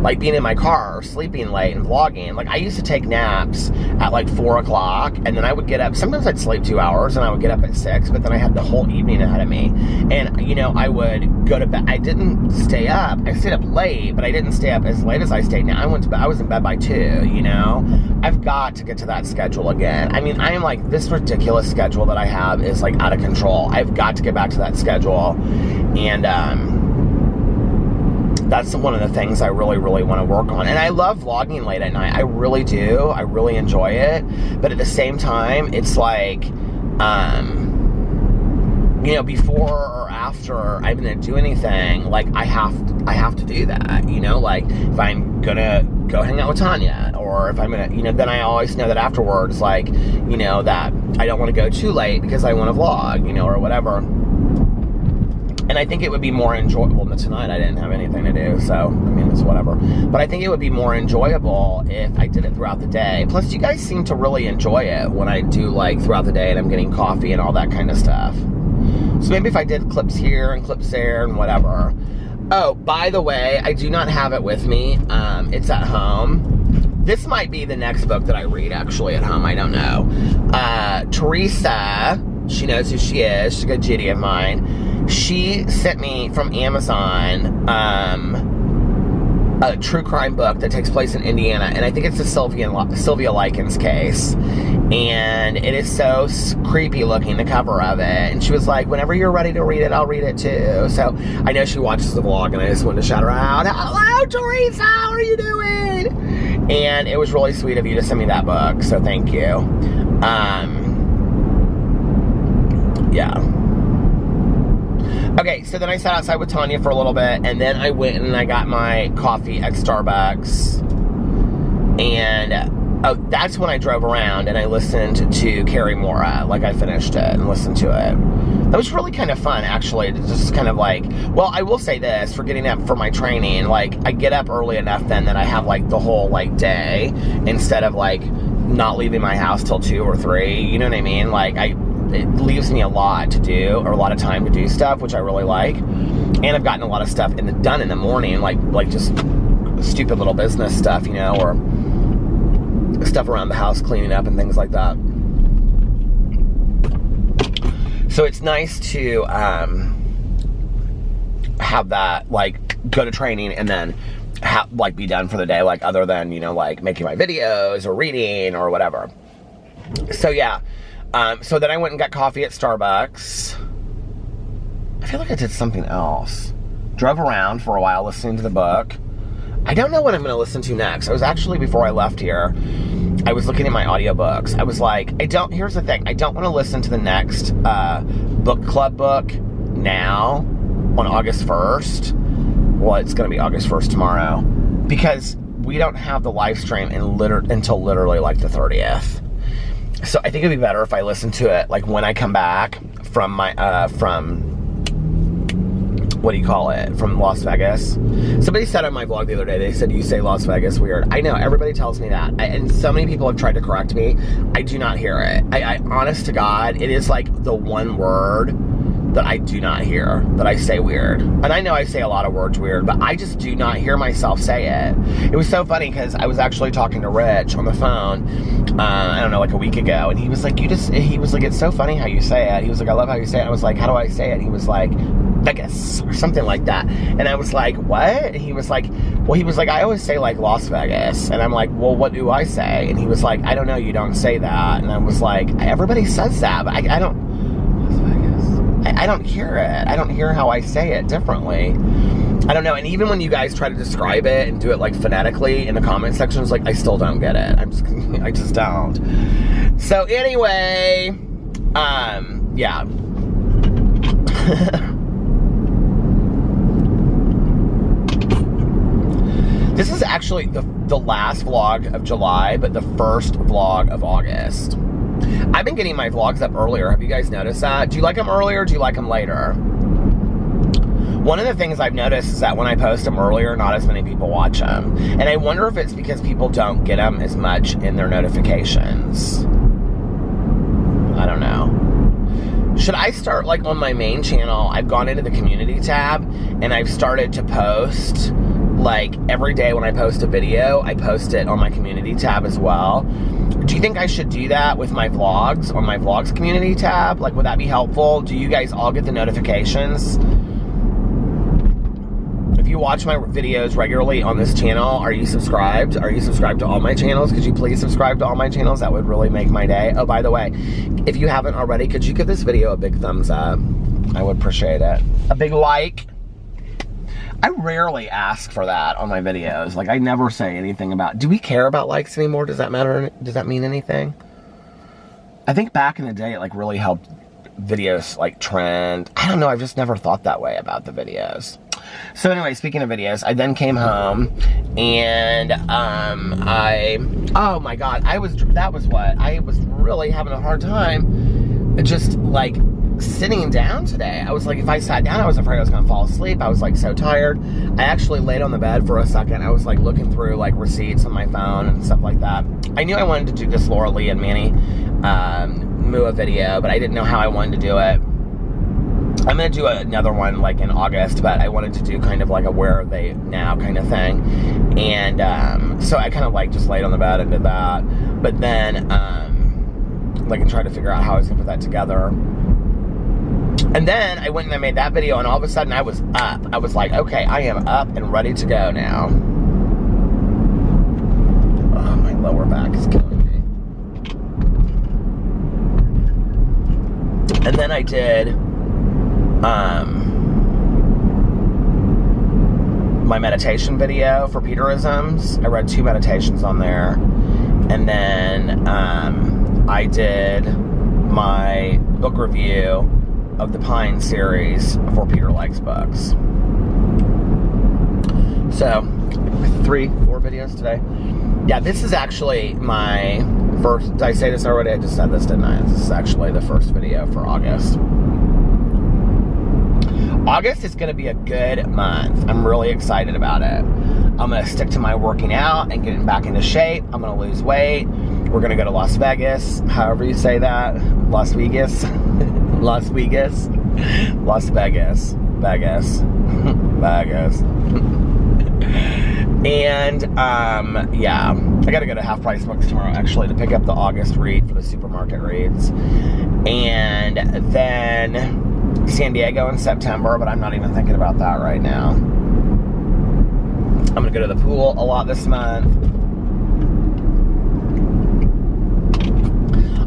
like being in my car, sleeping late and vlogging. Like I used to take naps at like 4 o'clock, and then I would get up. Sometimes I'd sleep 2 hours and I would get up at 6, but then I had the whole evening ahead of me. And I would go to bed. I didn't stay up. I stayed up late, but I didn't stay up as late as I stayed now. I went to bed. I was in bed by 2, I've got to get to that schedule again. I mean, I am like, this ridiculous schedule that I have is like out of control. I've got to get back to that schedule. And, that's one of the things I really, really want to work on. And I love vlogging late at night. I really do. I really enjoy it. But at the same time, it's like, before or after I'm going to do anything, like, I have to do that, Like, if I'm going to go hang out with Tanya, or if I'm going to, then I always know that afterwards, like, that I don't want to go too late because I want to vlog, or whatever. And I think it would be more enjoyable. Tonight I didn't have anything to do, so, I mean, it's whatever. But I think it would be more enjoyable if I did it throughout the day. Plus, you guys seem to really enjoy it when I do, like, throughout the day and I'm getting coffee and all that kind of stuff. So maybe if I did clips here and clips there and whatever. Oh, by the way, I do not have it with me. It's at home. This might be the next book that I read, actually, at home. I don't know. Teresa, she knows who she is. She's a good Judy of mine. She sent me from Amazon a true crime book that takes place in Indiana, and I think it's the Sylvia Likens case. And it is so creepy looking, the cover of it. And she was like, whenever you're ready to read it, I'll read it too. So I know she watches the vlog, and I just wanted to shout her out. Hello, Teresa, how are you doing? And it was really sweet of you to send me that book, so thank you. Yeah. Okay, so then I sat outside with Tanya for a little bit, and then I went and I got my coffee at Starbucks. And that's when I drove around and I listened to Carrie Mora. Like, I finished it and listened to it. That was really kind of fun, actually, to just kind of like, well, I will say this, for getting up for my training, like, I get up early enough then that I have, like, the whole, like, day, instead of, like, not leaving my house till 2 or 3, you know what I mean? Like, it leaves me a lot to do, or a lot of time to do stuff, which I really like, and I've gotten a lot of stuff done in the morning, like just stupid little business stuff, you know, or stuff around the house, cleaning up and things like that. So it's nice to have that, like, go to training and then like be done for the day, like, other than, you know, like making my videos or reading or whatever. So yeah, so then I went and got coffee at Starbucks. I feel like I did something else. Drove around for a while listening to the book. I don't know what I'm going to listen to next. I was actually, before I left here, I was looking at my audiobooks. I was like, here's the thing. I don't want to listen to the next book club book now on August 1st. Well, it's going to be August 1st tomorrow. Because we don't have the live stream until literally like the 30th. So I think it'd be better if I listen to it like when I come back from my, what do you call it, from Las Vegas. Somebody said on my vlog the other day, they said, you say Las Vegas weird. I know, everybody tells me that, and so many people have tried to correct me. I do not hear it. I honest to God, it is like the one word that I do not hear, that I say weird. And I know I say a lot of words weird, but I just do not hear myself say it. It was so funny, because I was actually talking to Rich on the phone, I don't know, like a week ago, and he was like, it's so funny how you say it. He was like, I love how you say it. I was like, how do I say it? And he was like, Vegas, or something like that. And I was like, what? And he was like, I always say like Las Vegas. And I'm like, well, what do I say? And he was like, I don't know, you don't say that. And I was like, everybody says that, but I don't, Las Vegas, I don't hear it. I don't hear how I say it differently. I don't know. And even when you guys try to describe it and do it like phonetically in the comment sections, like, I still don't get it. I just don't. So anyway, yeah. This is actually the last vlog of July, but the first vlog of August. I've been getting my vlogs up earlier. Have you guys noticed that? Do you like them earlier or do you like them later? One of the things I've noticed is that when I post them earlier, not as many people watch them. And I wonder if it's because people don't get them as much in their notifications. I don't know. Should I start, like, on my main channel? I've gone into the community tab and I've started to post, like, every day when I post a video, I post it on my community tab as well. Do you think I should do that with my vlogs, on my vlogs community tab? Like, would that be helpful? Do you guys all get the notifications? If you watch my videos regularly on this channel, are you subscribed? Are you subscribed to all my channels? Could you please subscribe to all my channels? That would really make my day. Oh, by the way, if you haven't already, could you give this video a big thumbs up? I would appreciate it. A big like. I rarely ask for that on my videos. Like, I never say anything about, do we care about likes anymore? Does that matter? Does that mean anything? I think back in the day, it like really helped videos like trend. I don't know, I've just never thought that way about the videos. So anyway, speaking of videos, I then came home and oh my God, I was really having a hard time just like sitting down today. I was like, if I sat down, I was afraid I was gonna fall asleep. I was like so tired. I actually laid on the bed for a second. I was like looking through like receipts on my phone and stuff like that. I knew I wanted to do this Laura Lee and Manny Mua video, but I didn't know how I wanted to do it. I'm gonna do another one like in August, but I wanted to do kind of like a where are they now kind of thing. And so I kind of like just laid on the bed and did that. But then like I tried to figure out how I was gonna put that together. And then I went and I made that video, and all of a sudden I was up. I was like, okay, I am up and ready to go now. Oh, my lower back is killing me. And then I did my meditation video for Peterisms. I read 2 meditations on there. And then I did my book review of the Pine series for Peter Likes Books. So, 3-4 videos today. Yeah, this is actually my first, did I say this already? I just said this, didn't I? This is actually the first video for August. August is going to be a good month. I'm really excited about it. I'm going to stick to my working out and getting back into shape. I'm going to lose weight. We're going to go to Las Vegas, however you say that. Las Vegas. Las Vegas. Las Vegas. Vegas. Vegas. And, yeah, I got to go to Half Price Books tomorrow, actually, to pick up the August read for the supermarket reads. And then San Diego in September, but I'm not even thinking about that right now. I'm going to go to the pool a lot this month.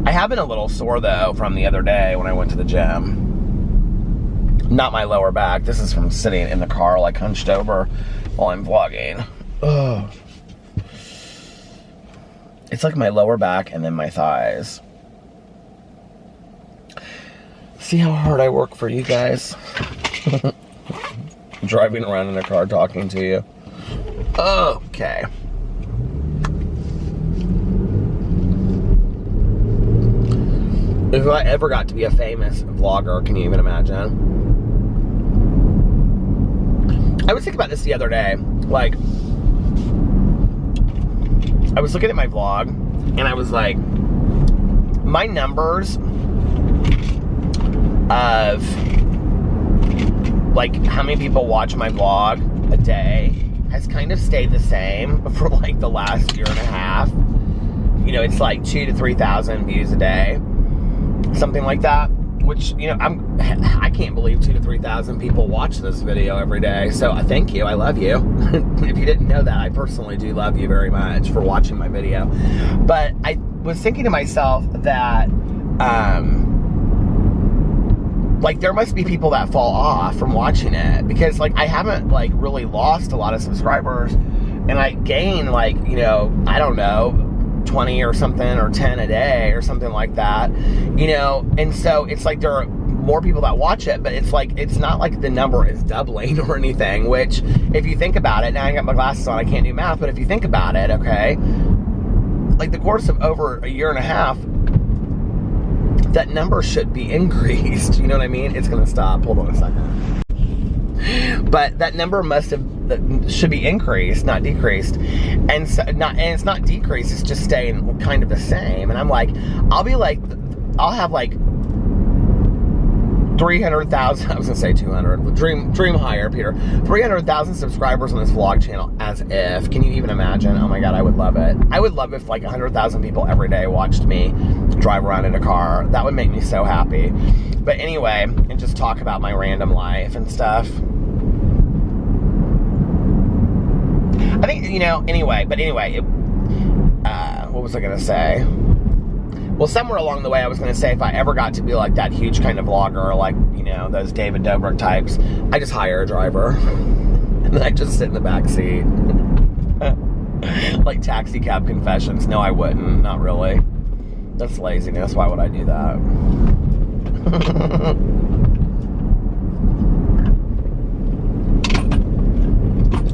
I have been a little sore, though, from the other day when I went to the gym. Not my lower back. This is from sitting in the car, like, hunched over while I'm vlogging. Ugh. It's like my lower back and then my thighs. See how hard I work for you guys? Driving around in a car talking to you. Okay. If I ever got to be a famous vlogger, can you even imagine? I was thinking about this the other day. Like, I was looking at my vlog, and I was like, my numbers of, like, how many people watch my vlog a day has kind of stayed the same for, like, the last year and a half. You know, it's like 2,000 to 3,000 views a day. Something like that. Which, you know, I can't believe 2,000 to 3,000 people watch this video every day. So, thank you. I love you. If you didn't know that, I personally do love you very much for watching my video. But I was thinking to myself that, like, there must be people that fall off from watching it. Because, like, I haven't, like, really lost a lot of subscribers. And I gain, like, you know, I don't know, 20 or something, or 10 a day or something like that, you know. And so it's like there are more people that watch it, but it's like, it's not like the number is doubling or anything, which, if you think about it, now I got my glasses on, I can't do math, but if you think about it, okay, like the course of over a year and a half, that number should be increased. You know what I mean? It's gonna stop. Hold on a second. But that number should be increased, not decreased. And so it's not decreased, it's just staying kind of the same. And I'm like, I'll have like 300,000, I was gonna say 200, dream higher, Peter. 300,000 subscribers on this vlog channel, as if. Can you even imagine? Oh my God, I would love it. I would love if like 100,000 people every day watched me drive around in a car. That would make me so happy. But anyway, and just talk about my random life and stuff. I think, you know, anyway, what was I gonna say? Well, somewhere along the way, I was going to say if I ever got to be like that huge kind of vlogger, like, you know, those David Dobrik types, I just hire a driver. And then I just sit in the back seat. Like Taxi Cab Confessions. No, I wouldn't. Not really. That's laziness. Why would I do that?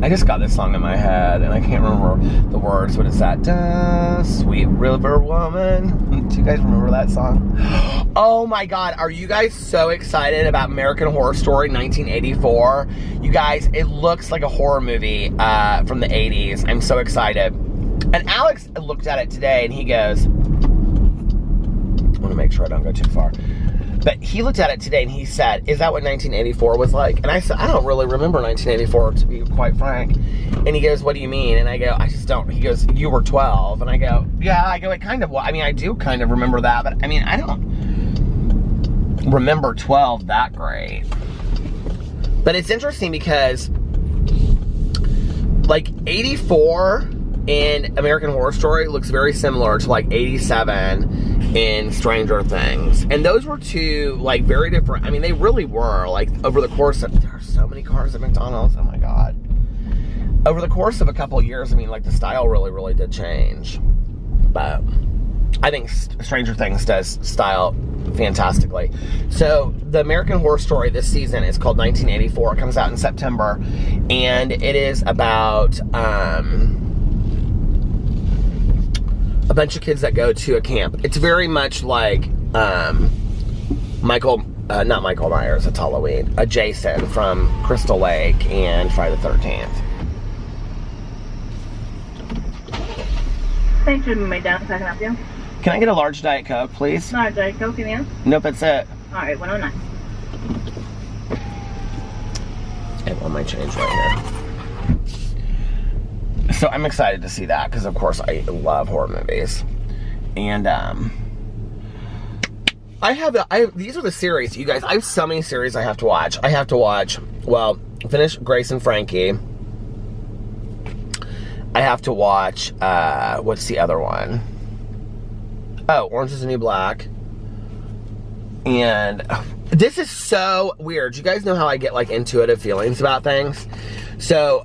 I just got this song in my head, and I can't remember the words, but it's that, Sweet River Woman. Do you guys remember that song? Oh my God, are you guys so excited about American Horror Story 1984? You guys, it looks like a horror movie from the 80s. I'm so excited. And Alex looked at it today, and he goes, I want to make sure I don't go too far. But he looked at it today and he said, is that what 1984 was like? And I said, I don't really remember 1984, to be quite frank. And he goes, what do you mean? And I go, I just don't. He goes, you were 12. And I go, yeah. I go, it kind of was. I mean, I do kind of remember that. But I mean, I don't remember 12 that great. But it's interesting because, like, 84 in American Horror Story looks very similar to, like, 87 in Stranger Things. And those were two, like, very different. I mean, they really were, like, over the course of, there are so many cars at McDonald's, oh my God. Over the course of a couple of years, I mean, like, the style really, really did change. But I think Stranger Things does style fantastically. So the American Horror Story this season is called 1984. It comes out in September, and it is about a bunch of kids that go to a camp. It's very much like not Michael Myers, it's Halloween. Jason from Crystal Lake and Friday the 13th. Thanks for my down. Can I help you? Can I get a large Diet Coke, please? Large Diet Coke, in? Nope, that's it. Alright, 109. I have all my change right here. So I'm excited to see that because, of course, I love horror movies. And these are the series, you guys. I have so many series I have to watch. I have to watch, well, finish Grace and Frankie. I have to watch, what's the other one? Oh, Orange is the New Black. And this is so weird. You guys know how I get like intuitive feelings about things? So,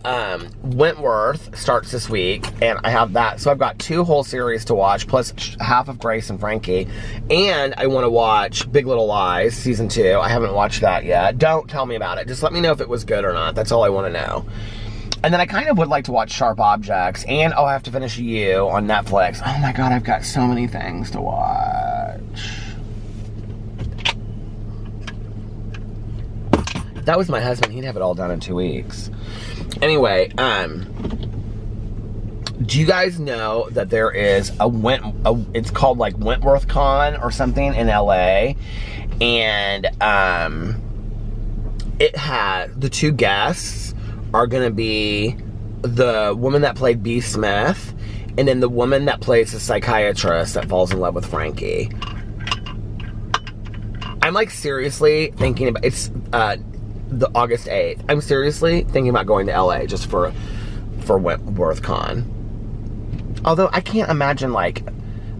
Wentworth starts this week, and I have that. So I've got 2 whole series to watch, plus half of Grace and Frankie. And I want to watch Big Little Lies, season 2. I haven't watched that yet. Don't tell me about it. Just let me know if it was good or not. That's all I want to know. And then I kind of would like to watch Sharp Objects, and I have to finish You on Netflix. Oh my God, I've got so many things to watch. If that was my husband, he'd have it all done in 2 weeks. Anyway, do you guys know that there is it's called like Wentworth Con or something in LA, and it has the 2 guests are gonna be the woman that played B. Smith, and then the woman that plays the psychiatrist that falls in love with Frankie. I'm like seriously thinking about, it's the August 8th. I'm seriously thinking about going to LA just for Wentworth Con. Although I can't imagine like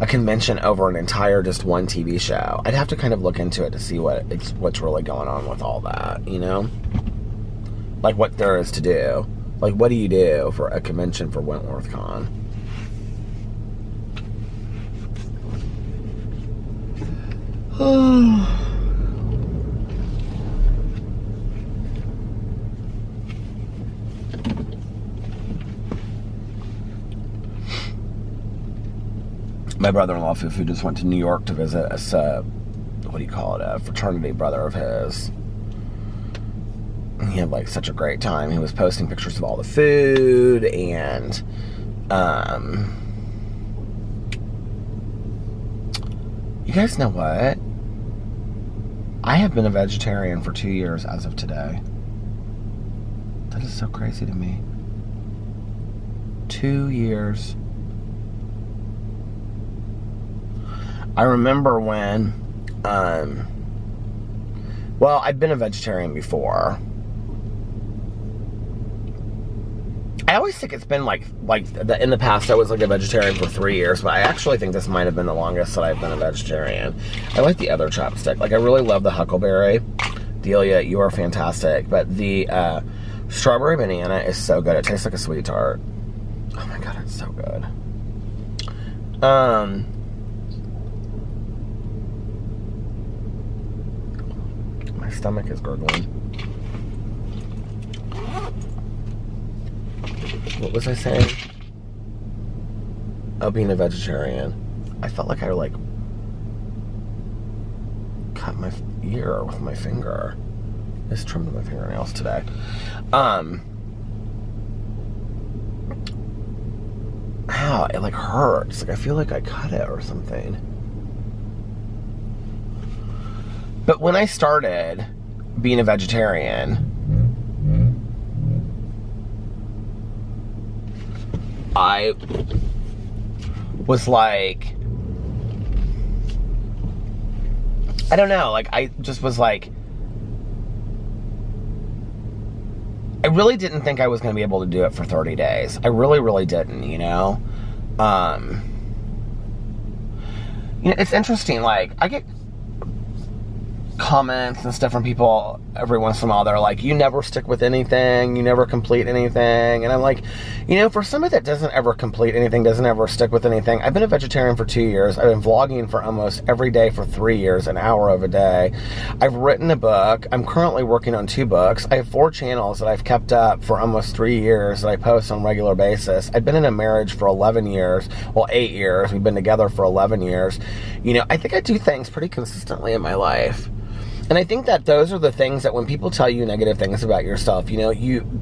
a convention over an entire just one TV show. I'd have to kind of look into it to see what's really going on with all that, you know? Like what there is to do. Like what do you do for a convention for Wentworth Con? My brother-in-law Fufu just went to New York to visit a fraternity brother of his. He had like such a great time. He was posting pictures of all the food, and you guys know what? I have been a vegetarian for 2 years as of today. That is so crazy to me. 2 years. I remember when well, I've been a vegetarian before. I always think it's been in the past I was like a vegetarian for 3 years, but I actually think this might have been the longest that I've been a vegetarian. I like the other chopstick. Like I really love the Huckleberry. Delia, you are fantastic. But the strawberry banana is so good. It tastes like a sweet tart. Oh my God, it's so good. My stomach is gurgling. What was I saying? Oh, being a vegetarian. I felt like I like cut my ear with my finger. I just trimmed my fingernails today. Ow, it like hurts. Like I feel like I cut it or something. But when I started being a vegetarian, I was like, I don't know, like I just was like, I really didn't think I was going to be able to do it for 30 days. I really, really didn't, you know? You know, it's interesting, like, comments and stuff from people every once in a while. They're like, you never stick with anything, you never complete anything. And I'm like, you know, for somebody that doesn't ever complete anything, doesn't ever stick with anything, I've been a vegetarian for 2 years. I've been vlogging for almost every day for 3 years, an hour of a day. I've written a book. I'm currently working on 2 books. I have 4 channels that I've kept up for almost 3 years that I post on a regular basis. I've been in a marriage for 11 years. Well, 8 years. We've been together for 11 years. You know, I think I do things pretty consistently in my life. And I think that those are the things that when people tell you negative things about yourself, you know,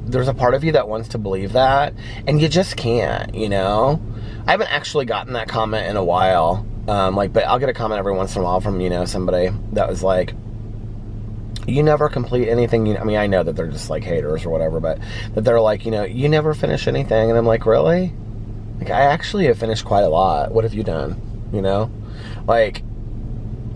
there's a part of you that wants to believe that, and you just can't, you know? I haven't actually gotten that comment in a while, but I'll get a comment every once in a while from, you know, somebody that was like, you never complete anything. I mean, I know that they're just like haters or whatever, but that they're like, you know, you never finish anything. And I'm like, really? Like, I actually have finished quite a lot. What have you done? You know? Like,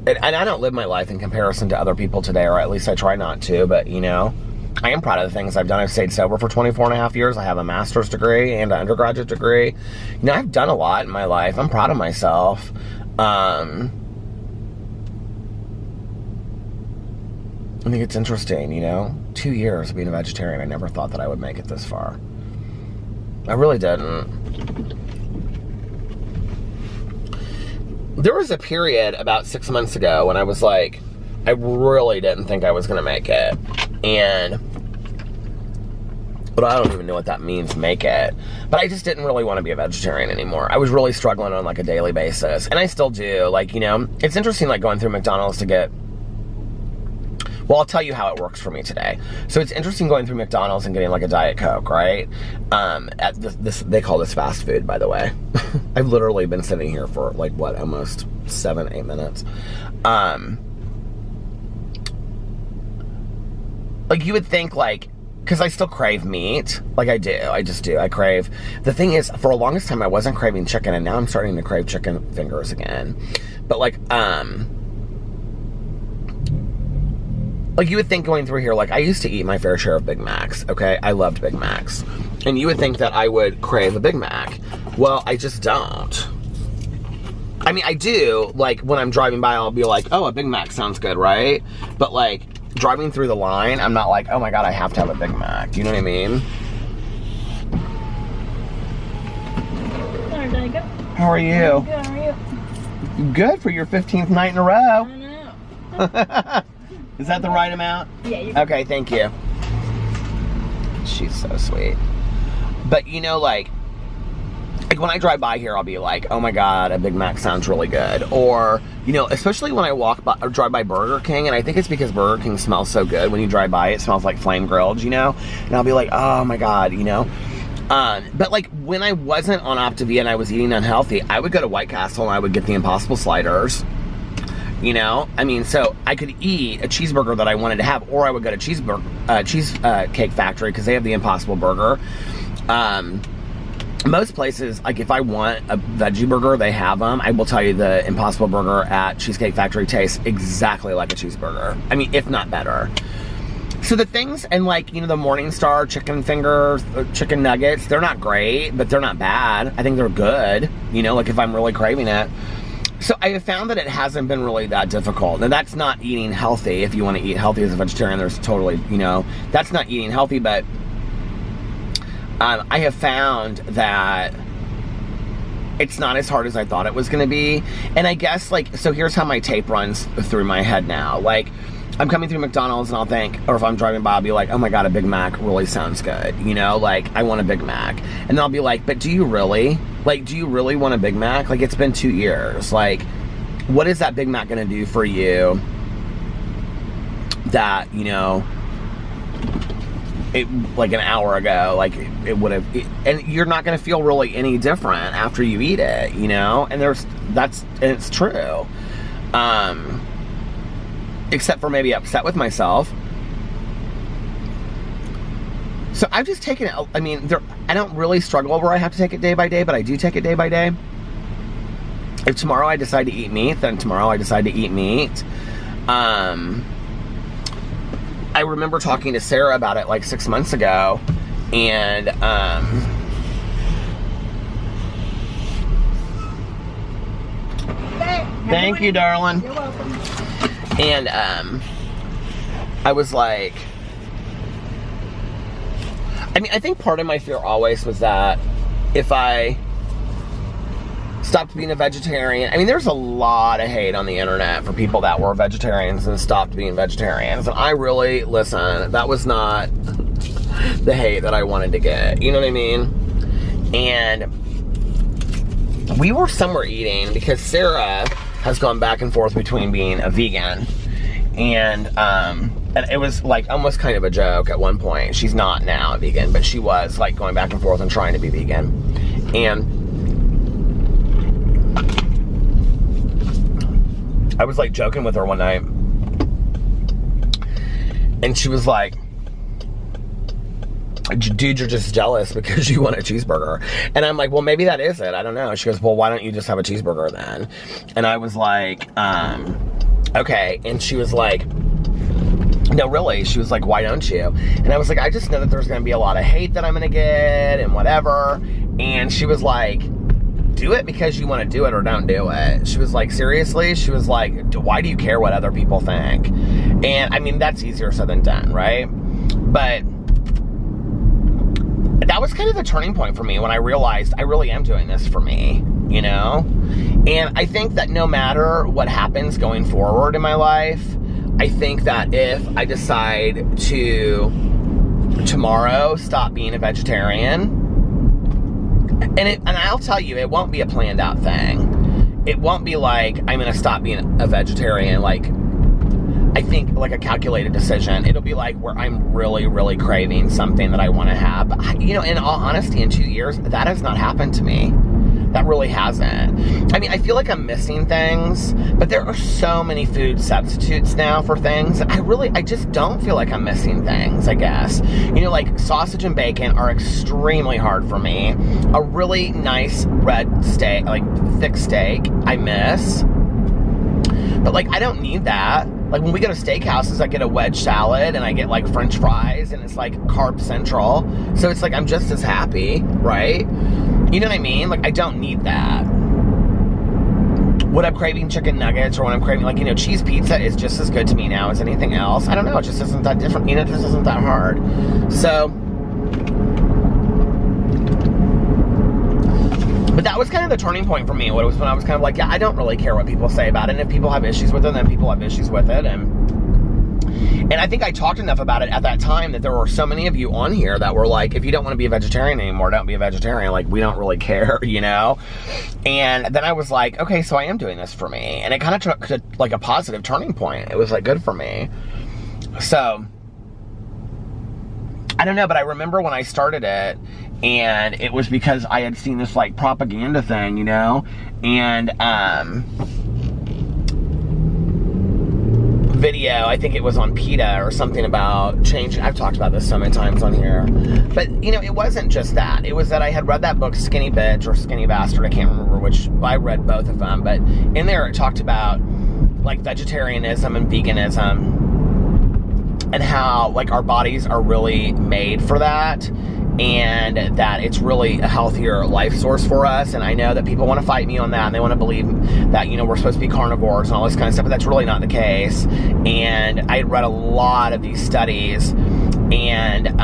and I don't live my life in comparison to other people today, or at least I try not to, but, you know, I am proud of the things I've done. I've stayed sober for 24 and a half years. I have a master's degree and an undergraduate degree. You know, I've done a lot in my life. I'm proud of myself. I think it's interesting, you know, 2 years of being a vegetarian. I never thought that I would make it this far. I really didn't. There was a period about 6 months ago when I was like, I really didn't think I was going to make it. But I don't even know what that means, make it. But I just didn't really want to be a vegetarian anymore. I was really struggling on like a daily basis. And I still do. Like, you know, it's interesting like going through McDonald's to get... Well, I'll tell you how it works for me today. So it's interesting going through McDonald's and getting like a Diet Coke, right? At they call this fast food, by the way. I've literally been sitting here for like, what, almost 7-8 minutes. Like you would think like, because I still crave meat. Like I do, I just do, I crave. The thing is, for the longest time I wasn't craving chicken, and now I'm starting to crave chicken fingers again. But like you would think going through here, like I used to eat my fair share of Big Macs, okay? I loved Big Macs. And you would think that I would crave a Big Mac. Well, I just don't. I mean, I do, like when I'm driving by, I'll be like, oh, a Big Mac sounds good, right? But like driving through the line, I'm not like, oh my God, I have to have a Big Mac. You know what I mean? There, there you go. How are you? Good, how are you? Good for your 15th night in a row. I know. Is that the right amount? Yeah, you Okay, thank you. She's so sweet. But you know, like when I drive by here, I'll be like, oh my God, a Big Mac sounds really good. Or, you know, especially when I walk by or drive by Burger King, and I think it's because Burger King smells so good. When you drive by, it smells like flame grilled, you know? And I'll be like, oh my God, you know? But like when I wasn't on Optavia and I was eating unhealthy, I would go to White Castle and I would get the Impossible sliders. You know, I mean, so I could eat a cheeseburger that I wanted to have, or I would go to Cheesecake Factory because they have the Impossible Burger. Most places, like if I want a veggie burger, they have them. I will tell you the Impossible Burger at Cheesecake Factory tastes exactly like a cheeseburger. I mean, if not better. So the things, and like, you know, the Morningstar chicken fingers, chicken nuggets, they're not great, but they're not bad. I think they're good, you know, like if I'm really craving it. So I have found that it hasn't been really that difficult. And that's not eating healthy. If you want to eat healthy as a vegetarian, there's totally, you know, that's not eating healthy. But I have found that it's not as hard as I thought it was going to be. And I guess, like, so here's how my tape runs through my head now. Like, I'm coming through McDonald's and I'll think, or if I'm driving by, I'll be like, oh my God, a Big Mac really sounds good. You know, like, I want a Big Mac. And then I'll be like, but do you really? Like, do you really want a Big Mac? Like, it's been 2 years. Like, what is that Big Mac going to do for you that, you know, it, like an hour ago, like it would have, and you're not going to feel really any different after you eat it, you know? And it's true. Except for maybe upset with myself. So I've just taken it, I mean, I don't really struggle where I have to take it day by day, but I do take it day by day. If tomorrow I decide to eat meat, then tomorrow I decide to eat meat. I remember talking to Sarah about it like 6 months ago, and thank you, darling. You're welcome. And I was like, I mean, I think part of my fear always was that if I stopped being a vegetarian, I mean, there's a lot of hate on the internet for people that were vegetarians and stopped being vegetarians. And I really, listen, that was not the hate that I wanted to get. You know what I mean? And we were somewhere eating because Sarah has gone back and forth between being a vegan and it was like almost kind of a joke at one point. She's not now a vegan, but she was like going back and forth and trying to be vegan. And I was like joking with her one night, and she was like, dude, you're just jealous because you want a cheeseburger. And I'm like, well, maybe that is it. I don't know. She goes, well, why don't you just have a cheeseburger then? And I was like, okay. And she was like, no, really? She was like, why don't you? And I was like, I just know that there's going to be a lot of hate that I'm going to get and whatever. And she was like, do it because you want to do it or don't do it. She was like, seriously? She was like, why do you care what other people think? And I mean, that's easier said than done, right? But that was kind of the turning point for me when I realized I really am doing this for me, you know? And I think that no matter what happens going forward in my life, I think that if I decide to tomorrow stop being a vegetarian, and I'll tell you, it won't be a planned out thing. It won't be like I'm going to stop being a vegetarian, like I think like a calculated decision. It'll be like where I'm really, really craving something that I want to have. But, you know, in all honesty, in 2 years, that has not happened to me. That really hasn't. I mean, I feel like I'm missing things, but there are so many food substitutes now for things. And I just don't feel like I'm missing things, I guess. You know, like sausage and bacon are extremely hard for me. A really nice red steak, like thick steak, I miss. But like, I don't need that. Like when we go to steakhouses, I get a wedge salad and I get like French fries and it's like carb central. So it's like, I'm just as happy, right? You know what I mean? Like, I don't need that. When I'm craving chicken nuggets or when I'm craving, like, you know, cheese pizza is just as good to me now as anything else. I don't know. It just isn't that different. You know, it just isn't that hard. So, but that was kind of the turning point for me. What it was when I was kind of like, yeah, I don't really care what people say about it. And if people have issues with it, then people have issues with it. And I think I talked enough about it at that time that there were so many of you on here that were like, if you don't want to be a vegetarian anymore, don't be a vegetarian. Like, we don't really care, you know? And then I was like, okay, so I am doing this for me. And it kind of took to, like, a positive turning point. It was, like, good for me. So, I don't know, but I remember when I started it, and it was because I had seen this, like, propaganda thing, you know? And, video, I think it was on PETA or something about change. I've talked about this so many times on here, but you know, it wasn't just that. It was that I had read that book, Skinny Bitch or Skinny Bastard, I can't remember which. I read both of them, but in there it talked about like vegetarianism and veganism and how like our bodies are really made for that, and that it's really a healthier life source for us. And I know that people want to fight me on that, and they want to believe that, you know, we're supposed to be carnivores and all this kind of stuff, but that's really not the case. And I had read a lot of these studies, and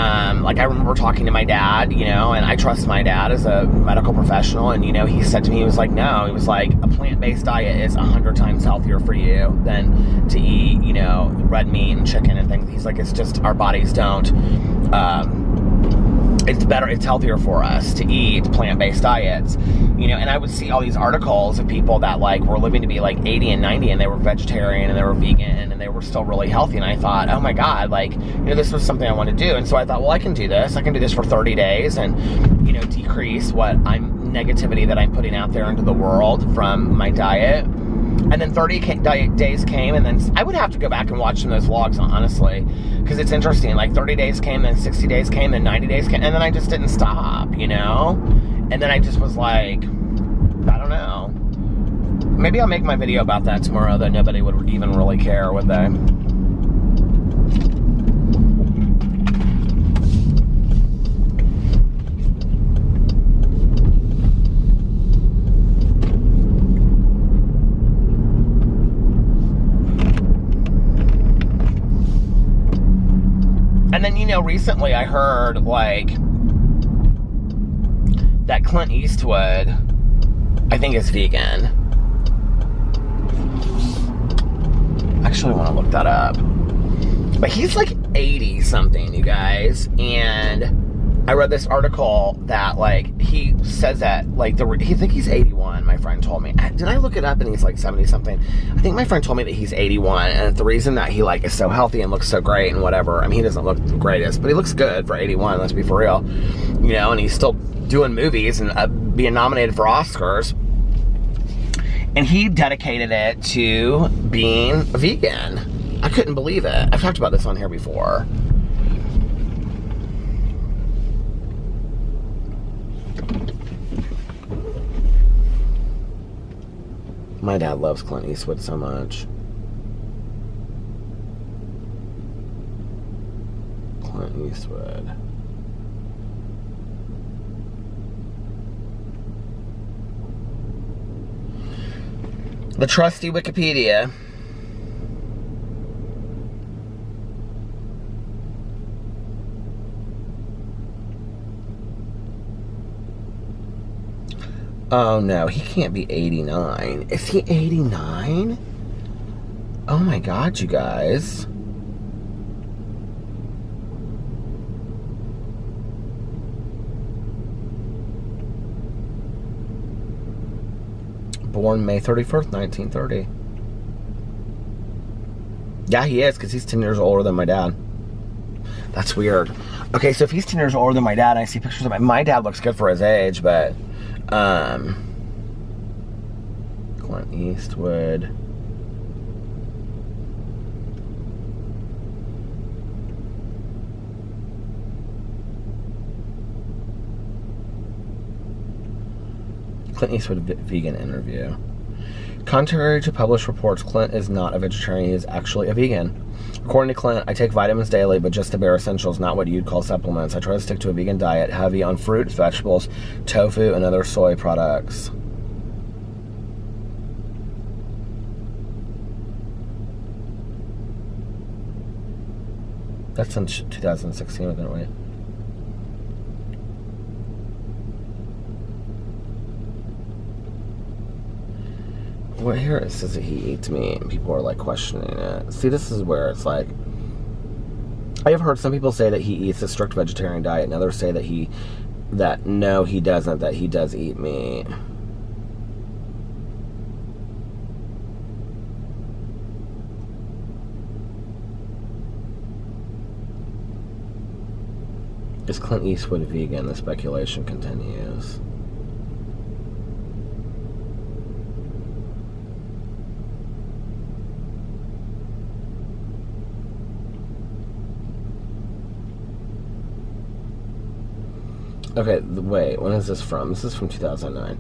like I remember talking to my dad, you know, and I trust my dad as a medical professional, and you know, he said to me, he was like, no, he was like, a plant-based diet is 100 times healthier for you than to eat, you know, red meat and chicken and things. He's like, it's just our bodies don't it's better, it's healthier for us to eat plant-based diets, you know. And I would see all these articles of people that like were living to be like 80 and 90, and they were vegetarian and they were vegan and they were still really healthy. And I thought, oh my God, like, you know, this was something I want to do. And so I thought, well, I can do this. I can do this for 30 days and, you know, decrease what negativity that I'm putting out there into the world from my diet. And then 30 days came, and then I would have to go back and watch some of those vlogs, honestly, because it's interesting. Like 30 days came, then 60 days came, then 90 days came, and then I just didn't stop, you know? And then I just was like, I don't know. Maybe I'll make my video about that tomorrow, though nobody would even really care, would they? And then, you know, recently I heard, like, that Clint Eastwood, I think, is vegan. I actually want to look that up. But he's like 80 something, you guys. And I read this article that, like, he says that, like, he think he's 81, my friend told me. Did I look it up and he's like 70 something? I think my friend told me that he's 81, and the reason that he, like, is so healthy and looks so great and whatever, I mean, he doesn't look the greatest, but he looks good for 81, let's be for real. You know, and he's still doing movies and being nominated for Oscars. And he dedicated it to being a vegan. I couldn't believe it. I've talked about this on here before. My dad loves Clint Eastwood so much. Clint Eastwood. The trusty Wikipedia. Oh no, he can't be 89. Is he 89? Oh my god, you guys. Born May 31st, 1930. Yeah, he is, because he's 10 years older than my dad. That's weird. Okay, so if he's 10 years older than my dad, and I see pictures of my dad looks good for his age, but Clint Eastwood. Clint Eastwood vegan interview. Contrary to published reports, Clint is not a vegetarian. He is actually a vegan. According to Clint, I take vitamins daily, but just the bare essentials, not what you'd call supplements. I try to stick to a vegan diet, heavy on fruits, vegetables, tofu, and other soy products. That's in 2016, isn't it? Well, here it says that he eats meat, and people are, like, questioning it. See, this is where it's like, I have heard some people say that he eats a strict vegetarian diet, and others say that no, he doesn't, that he does eat meat. Is Clint Eastwood vegan? The speculation continues. Okay, wait, when is this from? This is from 2009.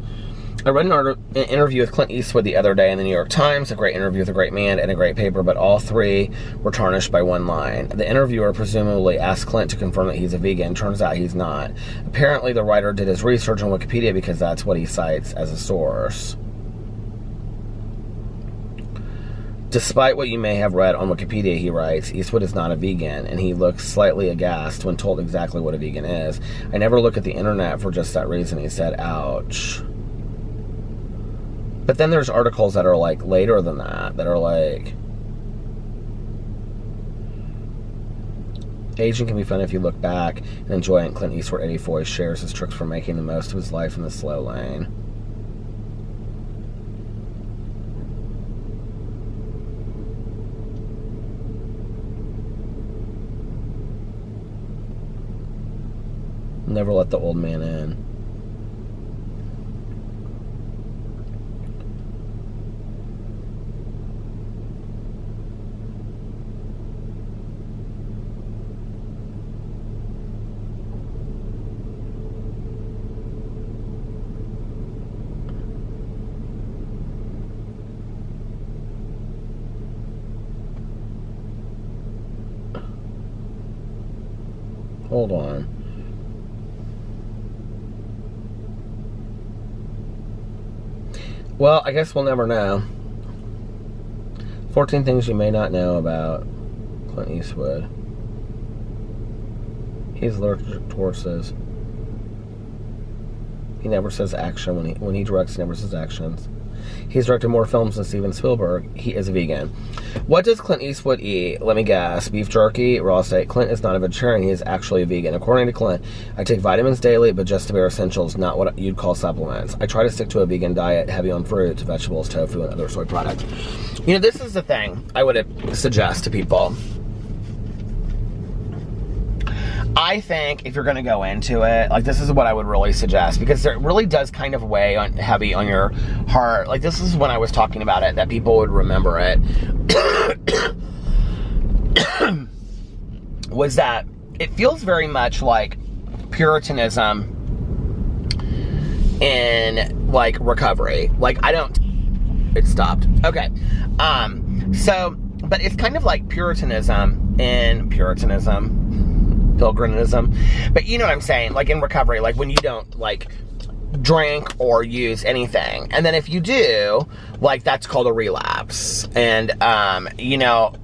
I read an interview with Clint Eastwood the other day in the New York Times, a great interview with a great man and a great paper, but all three were tarnished by one line. The interviewer presumably asked Clint to confirm that he's a vegan. Turns out he's not. Apparently the writer did his research on Wikipedia because that's what he cites as a source. Despite what you may have read on Wikipedia, he writes, Eastwood is not a vegan, and he looks slightly aghast when told exactly what a vegan is. I never look at the internet for just that reason, he said. Ouch. But then there's articles that are, like, later than that are like, aging can be fun if you look back and enjoy it. Clint Eastwood, 84, shares his tricks for making the most of his life in the slow lane. Never let the old man in. Hold on. Well, I guess we'll never know. 14 things you may not know about Clint Eastwood. He's allergic to horses. He never says action when he directs. He never says actions. He's directed more films than Steven Spielberg. He is a vegan. What does Clint Eastwood eat? Let me guess. Beef jerky, raw steak. Clint is not a vegetarian. He is actually a vegan. According to Clint, I take vitamins daily, but just the bare essentials, not what you'd call supplements. I try to stick to a vegan diet, heavy on fruits, vegetables, tofu, and other soy products. You know, this is the thing I would suggest to people. I think if you're going to go into it, like, this is what I would really suggest, because it really does kind of weigh heavy on your heart. Like, this is when I was talking about it, that people would remember it. Was that it feels very much like Puritanism in, like, recovery. Like, it stopped. Okay. So, but it's kind of like Puritanism in pilgrimism, but you know what I'm saying, like in recovery, like when you don't like drink or use anything, and then if you do, like, that's called a relapse. And you know,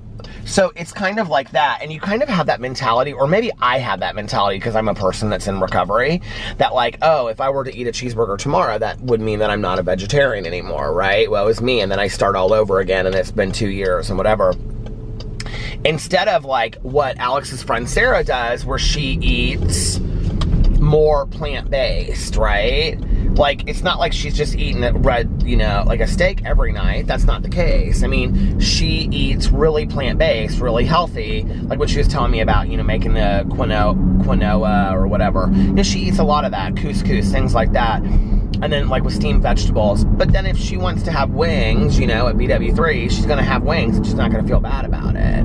so it's kind of like that, and you kind of have that mentality, or maybe I have that mentality because I'm a person that's in recovery, that like, oh, if I were to eat a cheeseburger tomorrow, that would mean that I'm not a vegetarian anymore, right? Well, it was me, and then I start all over again, and it's been 2 years and whatever. Instead of like what Alex's friend Sarah does, where she eats more plant-based, right? Like, it's not like she's just eating like a steak every night. That's not the case. I mean, she eats really plant-based, really healthy, like what she was telling me about, you know, making the quinoa or whatever. You know, she eats a lot of that, couscous, things like that. And then, like, with steamed vegetables. But then if she wants to have wings, you know, at BW3, she's going to have wings, and she's not going to feel bad about it.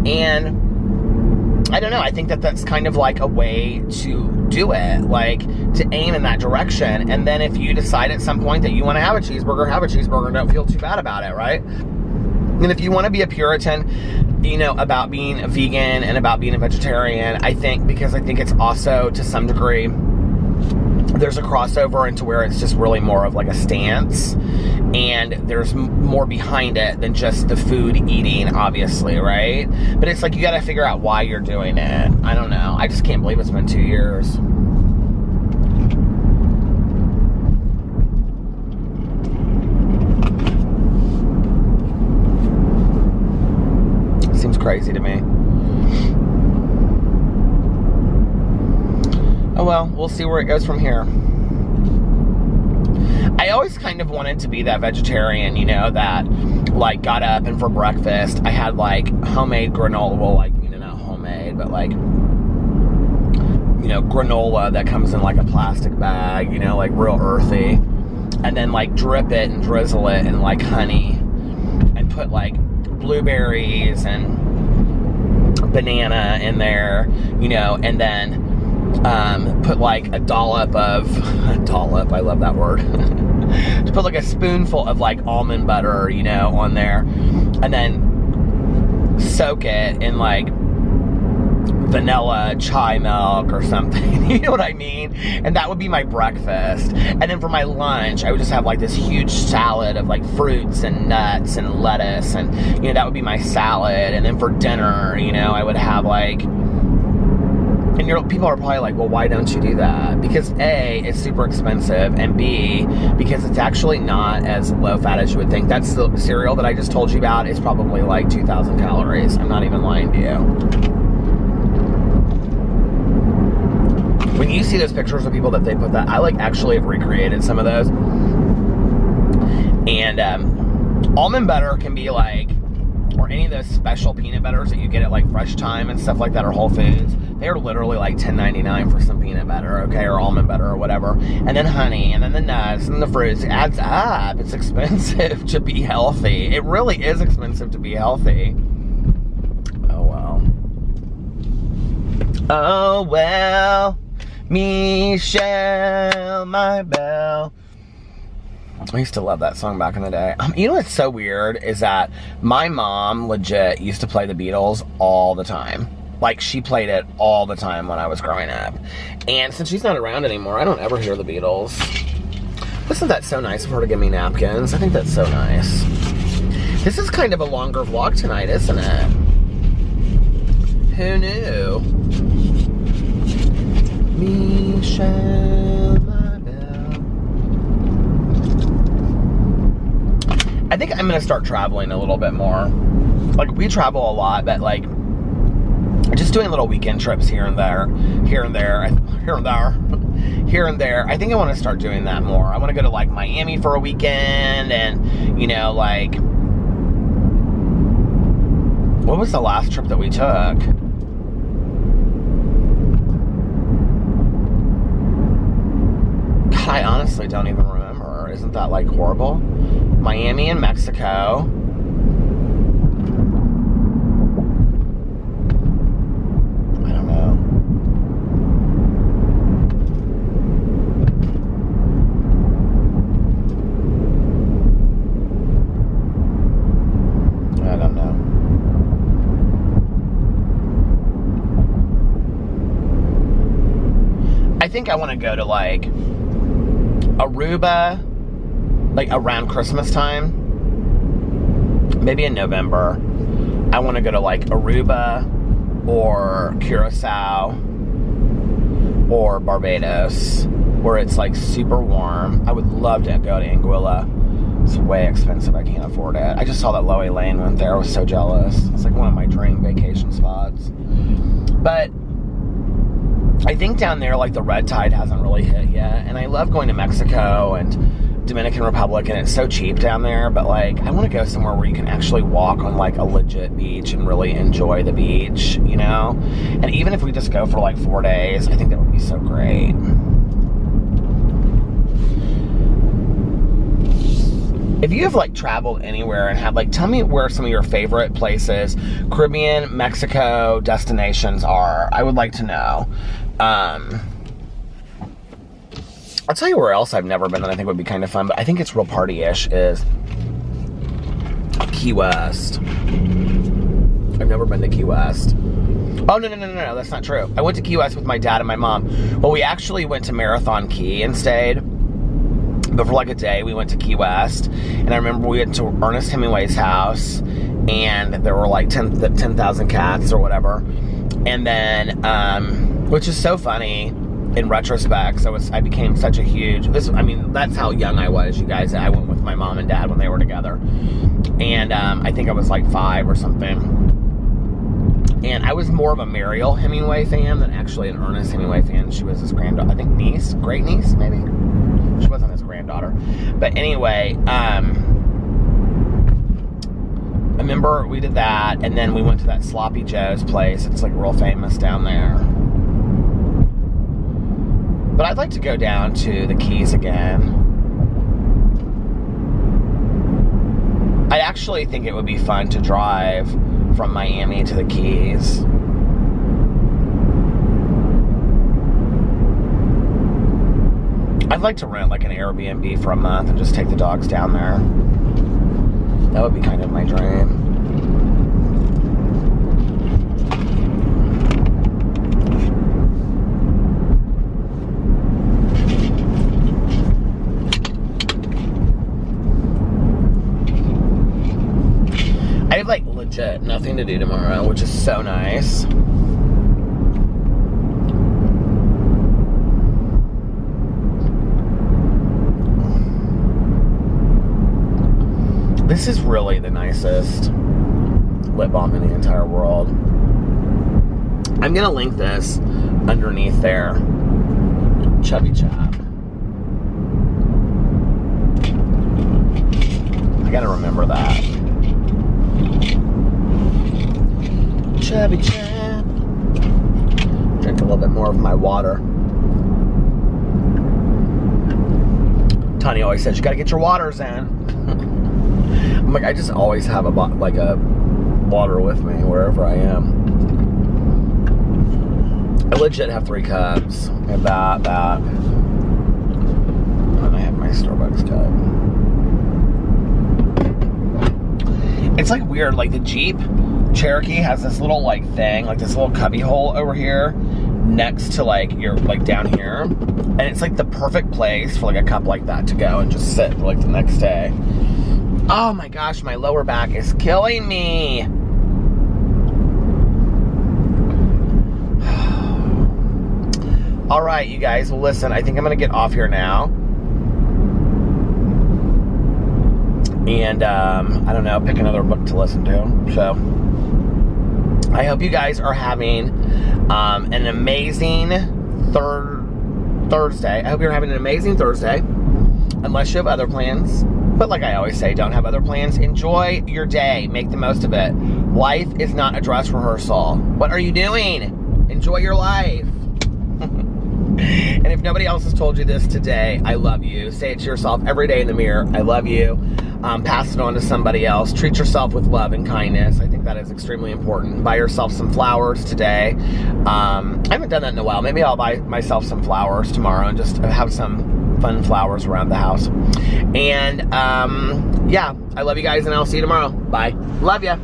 And I don't know, I think that that's kind of like a way to do it, like, to aim in that direction. And then if you decide at some point that you want to have a cheeseburger, and don't feel too bad about it, right? And if you want to be a Puritan, you know, about being a vegan and about being a vegetarian, I think, because I think it's also, to some degree, there's a crossover into where it's just really more of like a stance, and there's more behind it than just the food eating, obviously, right? But it's like, you got to figure out why you're doing it. I don't know. I just can't believe it's been 2 years. Seems crazy to me. Oh well, we'll see where it goes from here. I always kind of wanted to be that vegetarian, you know, that, like, got up and for breakfast I had, like, homemade granola, well, like, you know, not homemade, but, like, you know, granola that comes in, like, a plastic bag, you know, like, real earthy, and then, like, drip it and drizzle it in, like, honey, and put, like, blueberries and banana in there, you know, and then put like a dollop, I love that word, to put like a spoonful of like almond butter, you know, on there, and then soak it in like vanilla chai milk or something, you know what I mean? And that would be my breakfast. And then for my lunch, I would just have like this huge salad of like fruits and nuts and lettuce, and, you know, that would be my salad. And then for dinner, you know, I would have like, and people are probably like, well, why don't you do that? Because A, it's super expensive, and B, because it's actually not as low fat as you would think. That's the cereal that I just told you about. It's probably like 2,000 calories. I'm not even lying to you. When you see those pictures of people that they put that, I like actually have recreated some of those. And almond butter can be like, or any of those special peanut butters that you get at like Fresh Time and stuff like that, or Whole Foods, they're literally like $10.99 for some peanut butter, okay, or almond butter or whatever. And then honey, and then the nuts, and the fruits. It adds up. It's expensive to be healthy. It really is expensive to be healthy. Oh well. Oh well, Michelle, my belle. I used to love that song back in the day. You know what's so weird is that my mom legit used to play the Beatles all the time. Like, she played it all the time when I was growing up. And since she's not around anymore, I don't ever hear the Beatles. Isn't that so nice of her to give me napkins? I think that's so nice. This is kind of a longer vlog tonight, isn't it? Who knew? Michelle, my belle. I think I'm gonna start traveling a little bit more. Like, we travel a lot, but like, just doing little weekend trips here and there. I think I want to start doing that more. I want to go to like Miami for a weekend, and you know, like, what was the last trip that we took? God, I honestly don't even remember. Isn't that like horrible? Miami and Mexico. I think I want to go to like Aruba, like around Christmas time, maybe in November. I want to go to like Aruba or Curacao or Barbados, where it's like super warm. I would love to go to Anguilla. It's way expensive. I can't afford it. I just saw that Loey Lane went there. I was so jealous. It's like one of my dream vacation spots. But I think down there, like, the red tide hasn't really hit yet. And I love going to Mexico and Dominican Republic, and it's so cheap down there. But, like, I want to go somewhere where you can actually walk on, like, a legit beach and really enjoy the beach, you know? And even if we just go for, like, 4 days, I think that would be so great. If you have, like, traveled anywhere and have, like, tell me where some of your favorite places, Caribbean, Mexico, destinations are. I would like to know. I'll tell you where else I've never been that I think would be kind of fun, but I think it's real party-ish, is Key West. I've never been to Key West. Oh, no, that's not true. I went to Key West with my dad and my mom. Well, we actually went to Marathon Key and stayed. But for like a day, we went to Key West, and I remember we went to Ernest Hemingway's house, and there were like 10,000 cats or whatever. And then, which is so funny in retrospect. So I became such a huge, that's how young I was, you guys. I went with my mom and dad when they were together. And I think I was like 5 or something. And I was more of a Mariel Hemingway fan than actually an Ernest Hemingway fan. She was his granddaughter, I think great niece, maybe? She wasn't his granddaughter. But anyway, I remember we did that, and then we went to that Sloppy Joe's place. It's like real famous down there. But I'd like to go down to the Keys again. I actually think it would be fun to drive from Miami to the Keys. I'd like to rent like an Airbnb for a month and just take the dogs down there. That would be kind of my dream. I have like legit nothing to do tomorrow, which is so nice. This is really the nicest lip balm in the entire world. I'm gonna link this underneath there. Chubby Chap. I gotta remember that. Chubby Chap. Drink a little bit more of my water. Tanya always says, you gotta get your waters in. I'm like, I just always have a water with me wherever I am. I legit have 3 cups. I have that. And I have my Starbucks cup. It's like weird, like the Jeep Cherokee has this little like thing, like this little cubby hole over here next to like your, like down here. And it's like the perfect place for like a cup like that to go and just sit for like the next day. Oh my gosh, my lower back is killing me. All right, you guys. Well, listen, I think I'm going to get off here now. And, I don't know, pick another book to listen to. So, I hope you guys are having an amazing Thursday. I hope you're having an amazing Thursday. Unless you have other plans. But like I always say, don't have other plans. Enjoy your day. Make the most of it. Life is not a dress rehearsal. What are you doing? Enjoy your life. And if nobody else has told you this today, I love you. Say it to yourself every day in the mirror. I love you. Pass it on to somebody else. Treat yourself with love and kindness. I think that is extremely important. Buy yourself some flowers today. I haven't done that in a while. Maybe I'll buy myself some flowers tomorrow and just have some fun flowers around the house. And yeah, I love you guys, and I'll see you tomorrow. Bye. Love ya.